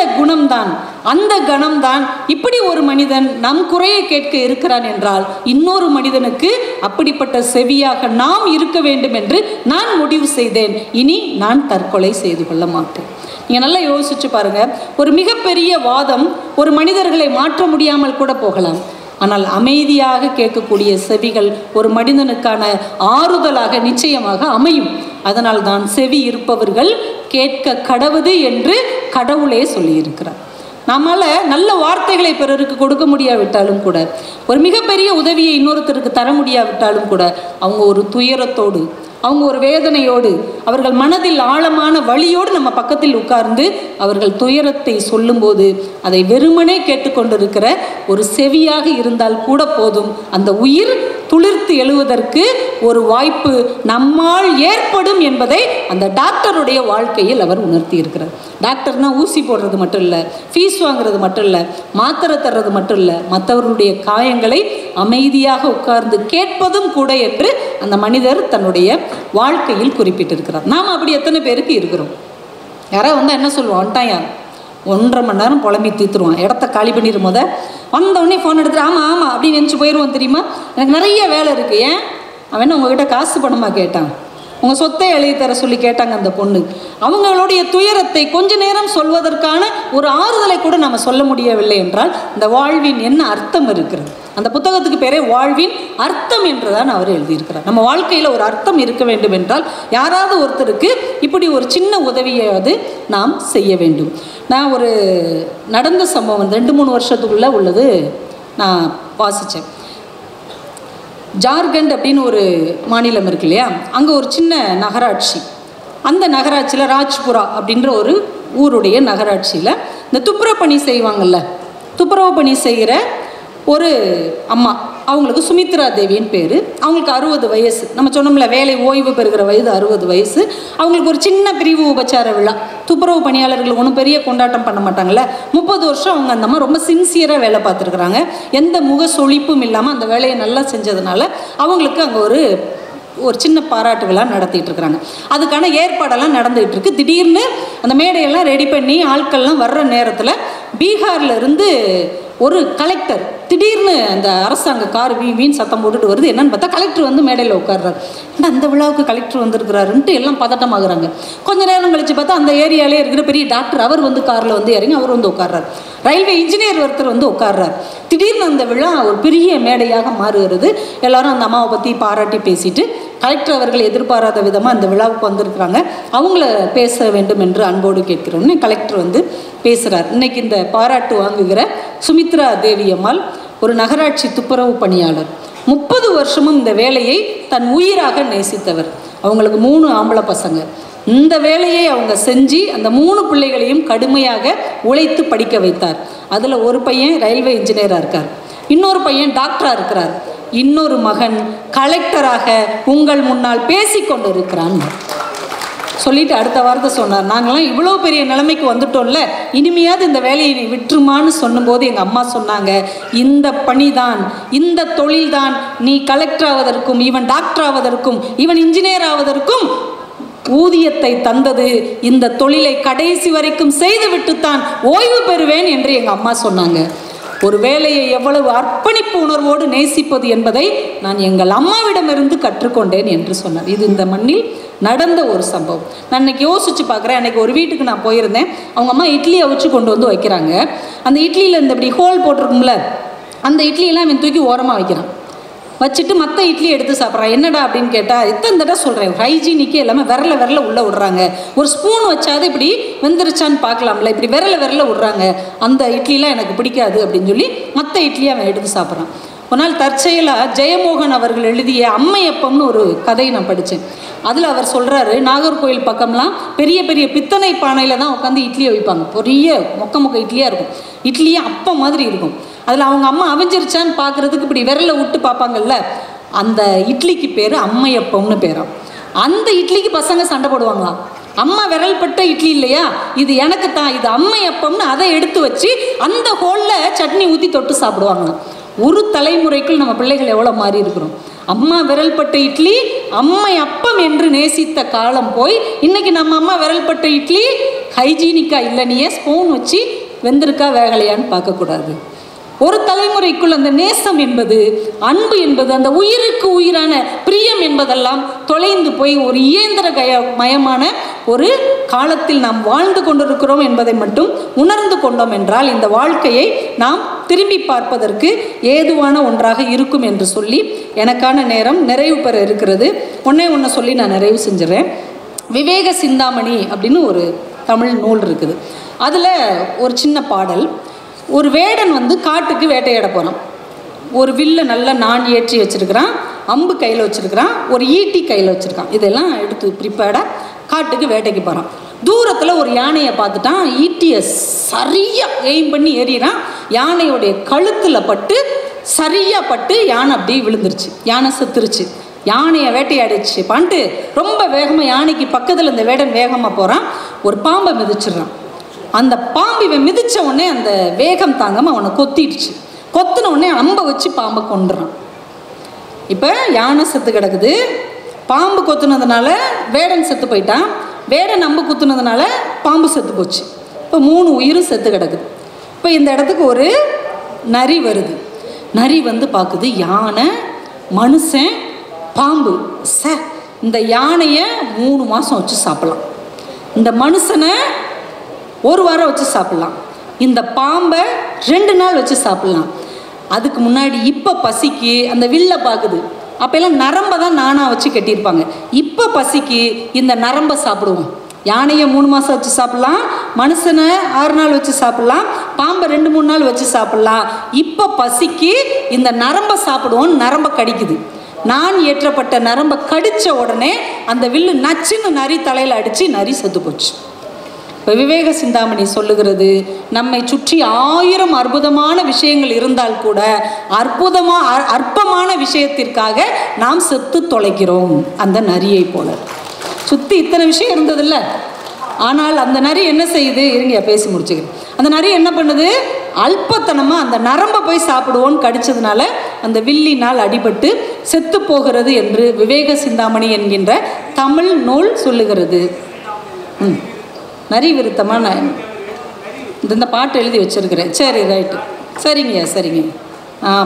கணம்தான் இப்படி ஒரு மனிதன் நம் குறையை கேட்க இருக்கிறான் என்றால் இன்னொரு மனிதனுக்கு அப்படிப்பட்ட செவியாக நாம் இருக்க வேண்டும் என்று நான் முடிவு செய்தேன். இனி நான் தற்கொலை செய்து கொள்ள மாட்டேன். நீங்கள் நல்லா யோசிச்சு பாருங்க. ஒரு மிகப்பெரிய வாதம் ஒரு மனிதர்களை மாற்ற முடியாமல் கூட போகலாம். ஆனால் அமைதியாக கேட்கக்கூடிய செவிகள் ஒரு மனிதனுக்கான ஆறுதலாக நிச்சயமாக அமையும். அதனால் தான் செவி இருப்பவர்கள் கேட்க கடவுது என்று கடவுளே சொல்லியிருக்கிறார். நம்மால் நல்ல வார்த்தைகளை பிறருக்கு கொடுக்க முடியாவிட்டாலும் கூட, ஒரு மிகப்பெரிய உதவியை இன்னொருத்தருக்கு தர முடியாவிட்டாலும் கூட, அவங்க ஒரு துயரத்தோடு, அவங்க ஒரு வேதனையோடு, அவர்கள் மனதில் ஆழமான வலியோடு நம்ம பக்கத்தில் உட்கார்ந்து அவர்கள் துயரத்தை சொல்லும்போது அதை வெறுமனே கேட்டுக்கொண்டிருக்கிற ஒரு செவியாக இருந்தால் கூட போதும். அந்த உயிர் துளிர்த்து எழுவதற்கு ஒரு வாய்ப்பு நம்மால் ஏற்படும் என்பதை அந்த டாக்டருடைய வாழ்க்கையில் அவர் உணர்த்தி இருக்கிறார். டாக்டர்னா ஊசி போடுறது மட்டும் இல்லை, ஃபீஸ் வாங்குறது மட்டும் இல்லை, மாத்திரை தர்றது மட்டும் இல்லை, மற்றவர்களுடைய காயங்களை அமைதியாக உட்கார்ந்து கேட்பதும் கூட என்று அந்த மனிதர் தன்னுடைய வாழ்க்கையில் குறிப்பிட்டிருக்கிறார். நாம் அப்படி எத்தனை பேருக்கு இருக்கிறோம்? யாராவது வந்தால் என்ன சொல்லுவோம்? வந்துட்டான், 1.5 மணி நேரம் புலம்பி தீர்த்துருவான், இடத்த காலி பண்ணிடும். வந்தவுடனே ஃபோன் எடுத்துட்டு ஆமாம் அப்படின்னு நினச்சி போயிடுவோம். தெரியுமா, எனக்கு நிறைய வேலை இருக்குது. ஏன்? அவன் உங்ககிட்ட காசு பணமாக கேட்டான், உங்கள் சொத்தை எழுதி தர சொல்லி கேட்டாங்க அந்த பொண்ணு. அவங்களுடைய துயரத்தை கொஞ்ச நேரம் சொல்வதற்கான ஒரு ஆறுதலை கூட நம்ம சொல்ல முடியவில்லை என்றால் இந்த வாழ்வின் என்ன அர்த்தம் இருக்கிறது? அந்த புத்தகத்துக்கு பேரே வாழ்வின் அர்த்தம் என்றுதான் அவர் எழுதியிருக்கிறார். நம்ம வாழ்க்கையில் ஒரு அர்த்தம் இருக்க வேண்டும் என்றால் யாராவது ஒருத்தருக்கு இப்படி ஒரு சின்ன உதவியாவது நாம் செய்ய வேண்டும். நான் ஒரு நடந்த சம்பவம் 2-3 வருஷத்துக்குள்ளே உள்ளது நான் வாசித்தேன். ஜார்க்கண்ட் அப்படின்னு ஒரு மாநிலம் இருக்கு இல்லையா, அங்கே ஒரு சின்ன நகராட்சி. அந்த நகராட்சியில் ராஜ்புரா அப்படின்ற ஒரு ஊருடைய நகராட்சியில் இந்த துப்புரவு பணி செய்வாங்கள்ல, துப்புரவு பணி செய்கிற ஒரு அம்மா, அவங்களுக்கு சுமித்ரா தேவின்னு பேர். அவங்களுக்கு 60 வயசு. நம்ம சொன்னோம்ல, வேலை ஓய்வு பெறுகிற வயது 60 வயசு. அவங்களுக்கு ஒரு சின்ன பிரிவு உபச்சார விழா. துப்புரவு பணியாளர்கள் ஒன்றும் பெரிய கொண்டாட்டம் பண்ண மாட்டாங்கள்ல. 30 வருஷம் அவங்க அந்த அம்மா ரொம்ப சின்சியராக வேலை பார்த்துருக்குறாங்க. எந்த முக சொலிப்பும் இல்லாமல் அந்த வேலையை நல்லா செஞ்சதுனால அவங்களுக்கு அங்கே ஒரு ஒரு சின்ன பாராட்டு விழா நடத்திட்டு இருக்கிறாங்க. அதுக்கான ஏற்பாடெல்லாம் நடந்துகிட்டு இருக்கு. திடீர்னு அந்த மேடையெல்லாம் ரெடி பண்ணி ஆட்கள்லாம் வர்ற நேரத்தில் பீகார்ல இருந்து ஒரு கலெக்டர் திடீர்னு அந்த அரசாங்க கார் வீண் சத்தம் போட்டுட்டு வருது. என்னன்னு பார்த்தா கலெக்டர் வந்து மேடையில் உட்கார்றாரு. அந்த விழாவுக்கு கலெக்டர் வந்திருக்கிறாருன்ட்டு எல்லாம் பதட்டமாகறாங்க. கொஞ்ச நேரம் கழிச்சு பார்த்தா அந்த ஏரியாலே இருக்கிற பெரிய டாக்டர் அவர் வந்து காரில் வந்து இறங்கி அவர் வந்து உட்கார்றாரு. ரயில்வே இன்ஜினியர் ஒருத்தர் வந்து உட்கார்றார். திடீர்னு அந்த விழா ஒரு பெரிய மேடையாக மாறுகிறது. எல்லாரும் அந்த அம்மாவை பற்றி பாராட்டி பேசிட்டு கலெக்டர் அவர்கள் எதிர்பாராத விதமாக அந்த விழாவுக்கு வந்திருக்கிறாங்க, அவங்கள பேச வேண்டும் என்று அன்போடு கேட்கிறோன்னு கலெக்டர் வந்து பேசுகிறார். இன்னைக்கு இந்த பாராட்டு வாங்குகிற சுமித்ரா தேவி அம்மாள் ஒரு நகராட்சி துப்புரவு பணியாளர். 30 வருஷமும் இந்த வேலையை தன் உயிராக நேசித்தவர். அவங்களுக்கு 3 ஆம்பளை பசங்க. இந்த வேலையை அவங்க செஞ்சு அந்த 3 பிள்ளைகளையும் கடுமையாக உழைத்து படிக்க வைத்தார். அதில் ஒரு பையன் ரயில்வே இன்ஜினியராக இருக்கார், இன்னொரு பையன் டாக்டராக இருக்கிறார், இன்னொரு மகன் கலெக்டராக உங்கள் முன்னால் பேசி கொண்டு இருக்கிறான் சொல்லிட்டு அடுத்த வாரத்தை சொன்னார். நாங்களாம் இவ்வளோ பெரிய நிலைமைக்கு வந்துட்டோம்ல, இனிமையாவது இந்த வேலையை நீ விட்டுருமான்னு சொன்னும்போது எங்கள் அம்மா சொன்னாங்க, இந்த பணிதான், இந்த தொழில்தான் நீ கலெக்டர் ஆவதற்கும் இவன் டாக்டர் ஆவதற்கும் இவன் இன்ஜினியர் ஆவதற்கும் ஊதியத்தை தந்தது. இந்த தொழிலை கடைசி வரைக்கும் செய்துவிட்டுத்தான் ஓய்வு பெறுவேன் என்று எங்கள் அம்மா சொன்னாங்க. ஒரு வேலையை எவ்வளவு அர்ப்பணிப்பு உணர்வோடு நேசிப்பது என்பதை நான் எங்கள் அம்மாவிடமிருந்து கற்றுக்கொண்டேன் என்று சொன்னார். இது இந்த மண்ணில் நடந்த ஒரு சம்பவம். நான் இன்னைக்கு யோசிச்சு பார்க்குறேன். அன்றைக்கி ஒரு வீட்டுக்கு நான் போயிருந்தேன். அவங்க அம்மா இட்லியை வச்சு கொண்டு வந்து வைக்கிறாங்க. அந்த இட்லியில் இந்த இப்படி ஹோல் போட்டிருக்கும்ல, அந்த இட்லியெல்லாம் இவன் தூக்கி ஓரமாக வைக்கிறான். வச்சுட்டு மற்ற இட்லி எடுத்து சாப்பிட்றான். என்னடா அப்படின்னு கேட்டால், எத்தனை தடவை சொல்கிறேன், ஹைஜீனிக்கு எல்லாமே விரல உள்ளே விட்றாங்க. ஒரு ஸ்பூன் வச்சாது இப்படி வெந்துருச்சான்னு பார்க்கலாம்ல, இப்படி விரல விட்றாங்க. அந்த இட்லிலாம் எனக்கு பிடிக்காது அப்படின்னு சொல்லி மற்ற இட்லியை அவன் எடுத்து சாப்பிட்றான். ஒரு நாள் தற்செயலாக ஜெயமோகன் அவர்கள் எழுதிய அம்மையப்பம்னு ஒரு கதையை நான் படித்தேன். அதில் அவர் சொல்கிறாரு, நாகர்கோவில் பக்கம்லாம் பெரிய பெரிய பித்தனை பானையில் தான் உட்காந்து இட்லியை வைப்பாங்க. பெரிய மொக்க இட்லியாக இருக்கும். இட்லியே அப்பம் மாதிரி இருக்கும். அதில் அவங்க அம்மா அவிஞ்சிருச்சான்னு பார்க்குறதுக்கு இப்படி விரலை விட்டு பார்ப்பாங்கல்ல, அந்த இட்லிக்கு பேர் அம்மையப்பம்னு பேராம். அந்த இட்லிக்கு பசங்க சண்டை போடுவாங்களாம். அம்மா விரல் பட்ட இட்லி இல்லையா, இது எனக்கு தான், இது அம்மையப்பம்னு அதை எடுத்து வச்சு அந்த ஹோலில் சட்னி ஊற்றி தொட்டு சாப்பிடுவாங்களாம். ஒரு தலைமுறைக்குள் நம்ம பிள்ளைகள் எவ்வளோ மாறி இருக்கிறோம். அம்மா விரல்பட்ட இட்லி அம்மை அப்பம் என்று நேசித்த காலம் போய் இன்னைக்கு நம்ம அம்மா விரல்பட்ட இட்லி ஹைஜீனிக்கா இல்லை, நீயே ஸ்பூன் வச்சு வெந்திருக்கா வேகலையான்னு பார்க்கக்கூடாது. ஒரு தலைமுறைக்குள் அந்த நேசம் என்பது, அன்பு என்பது, அந்த உயிருக்கு உயிரான பிரியம் என்பதெல்லாம் தொலைந்து போய் ஒரு இயந்திர மயமான ஒரு காலத்தில் நாம் வாழ்ந்து கொண்டிருக்கிறோம் என்பதை மட்டும் உணர்ந்து கொண்டோம் என்றால் இந்த வாழ்க்கையை நாம் திரும்பி பார்ப்பதற்கு ஏதுவான ஒன்றாக இருக்கும் என்று சொல்லி எனக்கான நேரம் நிறைவு பெற இருக்கிறது. ஒன்று சொல்லி நான் நிறைவு செஞ்சிடறேன். விவேக சிந்தாமணி அப்படின்னு ஒரு தமிழ் நூல் இருக்குது. அதில் ஒரு சின்ன பாடல். ஒரு வேடன் வந்து காட்டுக்கு வேட்டையாட போகிறான். ஒரு வில்லை நல்லா நான் ஏற்றி வச்சுருக்கிறான், அம்பு கையில் வச்சுருக்கிறான், ஒரு ஈட்டி கையில் வச்சுருக்கான். இதெல்லாம் எடுத்து ப்ரிப்பேர்டாக காட்டுக்கு வேட்டைக்கு போகிறான். தூரத்தில் ஒரு யானையை பார்த்துட்டான். ஈட்டியை சரியாக எய்ம் பண்ணி ஏறிறான். யானையோடைய கழுத்தில் பட்டு சரியாக பட்டு யானை அப்படியே விழுந்துருச்சு. யானை செத்துருச்சு. யானையை வேட்டையாடிச்சு பண்ணிட்டு ரொம்ப வேகமாக யானைக்கு பக்கத்தில் இந்த வேடன் வேகமாக போகிறான். ஒரு பாம்பை மிதிச்சிடுறான். அந்த பாம்பு இவன் மிதித்த உடனே அந்த வேகம் தாங்காமல் அவனை கொத்திடுச்சு. கொத்தின உடனே அம்பை வச்சு பாம்பை கொண்டுறான். இப்போ யானை செத்து கிடக்குது. பாம்பு கொத்துனதுனால வேடன் செத்து போயிட்டான். வேடன் அம்பு குத்துனதுனால பாம்பு செத்து போச்சு. இப்போ 3 உயிரும் செத்து கிடக்குது. இப்போ இந்த இடத்துக்கு ஒரு நரி வருது. நரி வந்து பார்க்குது, யானை, மனுஷன், பாம்பு. இந்த யானையை 3 மாதம் வச்சு சாப்பிடலாம், இந்த மனுஷனை 1 வாரம் வச்சு சாப்பிட்லாம், இந்த பாம்பை 2 நாள் வச்சு சாப்பிட்லாம். அதுக்கு முன்னாடி இப்போ பசிக்கு அந்த வில்லை பார்க்குது. அப்போல்லாம் நரம்பை தான் நானாக வச்சு கட்டியிருப்பாங்க. இப்போ பசிக்கு இந்த நரம்பை சாப்பிடுவோம். யானையை 3 மாதம் வச்சு சாப்பிட்லாம், மனுஷனை 6 நாள் வச்சு சாப்பிட்லாம், பாம்பை 2-3 நாள் வச்சு சாப்பிட்லாம். இப்போ பசிக்கு இந்த நரம்பை சாப்பிடுவோம். நரம்பை கடிக்குது. நான் ஏற்றப்பட்ட நரம்பை கடித்த உடனே அந்த வில்லு நச்சுன்னு நரி தலையில் அடித்து நரி செத்து போச்சு. இப்போ விவேக சிந்தாமணி சொல்லுகிறது, நம்மை சுற்றி 1000 அற்புதமான விஷயங்கள் இருந்தால் கூட அற்பமான விஷயத்திற்காக நாம் செத்து தொலைக்கிறோம். அந்த நரியை போல சுற்றி இத்தனை விஷயம் இருந்ததில்ல. ஆனால் அந்த நரி என்ன செய்யுது, இருங்க பேசி முடிச்சுக்கிறேன். அந்த நரி என்ன பண்ணுது, அல்பத்தனமாக அந்த நரம்பை போய் சாப்பிடுவோன்னு கடிச்சதுனால அந்த வில்லினால் அடிபட்டு செத்து போகிறது என்று விவேக சிந்தாமணி என்கின்ற தமிழ் நூல் சொல்லுகிறது. நரி விருத்தமாக நான் இந்த பாட்டு எழுதி வச்சிருக்கிறேன். சரி, ரைட்டு, சரிங்க.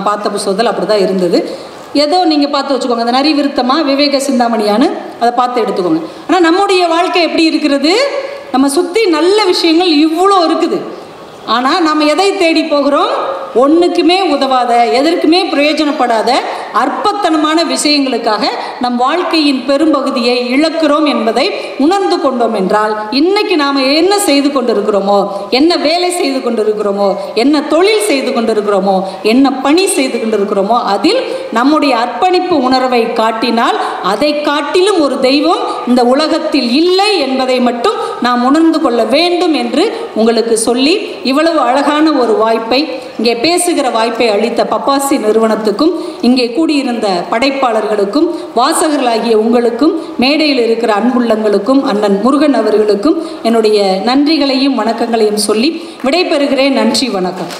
பார்த்த புத்தகத்தில் அப்படி தான் இருந்தது. ஏதோ நீங்கள் பார்த்து வச்சுக்கோங்க, அந்த நரி விருத்தமாக விவேக சிந்தாமணியான்னு அதை பார்த்து எடுத்துக்கோங்க. ஆனால் நம்முடைய வாழ்க்கை எப்படி இருக்கிறது? நம்ம சுற்றி நல்ல விஷயங்கள் இவ்வளோ இருக்குது. ஆனால் நம்ம எதை தேடி போகிறோம்? ஒன்றுக்குமே உதவாத, எதற்குமே பிரயோஜனப்படாத அற்பத்தனமான விஷயங்களுக்காக நம் வாழ்க்கையின் பெரும்பகுதியை இழக்கிறோம் என்பதை உணர்ந்து கொண்டோம் என்றால், இன்னைக்கு நாம் என்ன செய்து கொண்டிருக்கிறோமோ, என்ன வேலை செய்து கொண்டிருக்கிறோமோ, என்ன தொழில் செய்து கொண்டிருக்கிறோமோ, என்ன பணி செய்து கொண்டிருக்கிறோமோ, அதில் நம்முடைய அர்ப்பணிப்பு உணர்வை காட்டினால் அதை காட்டிலும் ஒரு தெய்வம் இந்த உலகத்தில் இல்லை என்பதை மட்டும் நாம் உணர்ந்து கொள்ள வேண்டும் என்று உங்களுக்கு சொல்லி, இவ்வளவு அழகான ஒரு வாய்ப்பை, இங்கே பேசுகிற வாய்ப்பை அளித்த பப்பாசி நிறுவனத்துக்கும், இங்கே கூடியிருந்த படைப்பாளர்களுக்கும், வாசகர்களாகிய உங்களுக்கும், மேடையில் இருக்கிற அன்புள்ளங்களுக்கும், அண்ணன் முருகன் அவர்களுக்கும் என்னுடைய நன்றிகளையும் வணக்கங்களையும் சொல்லி விடைபெறுகிறேன். நன்றி, வணக்கம்.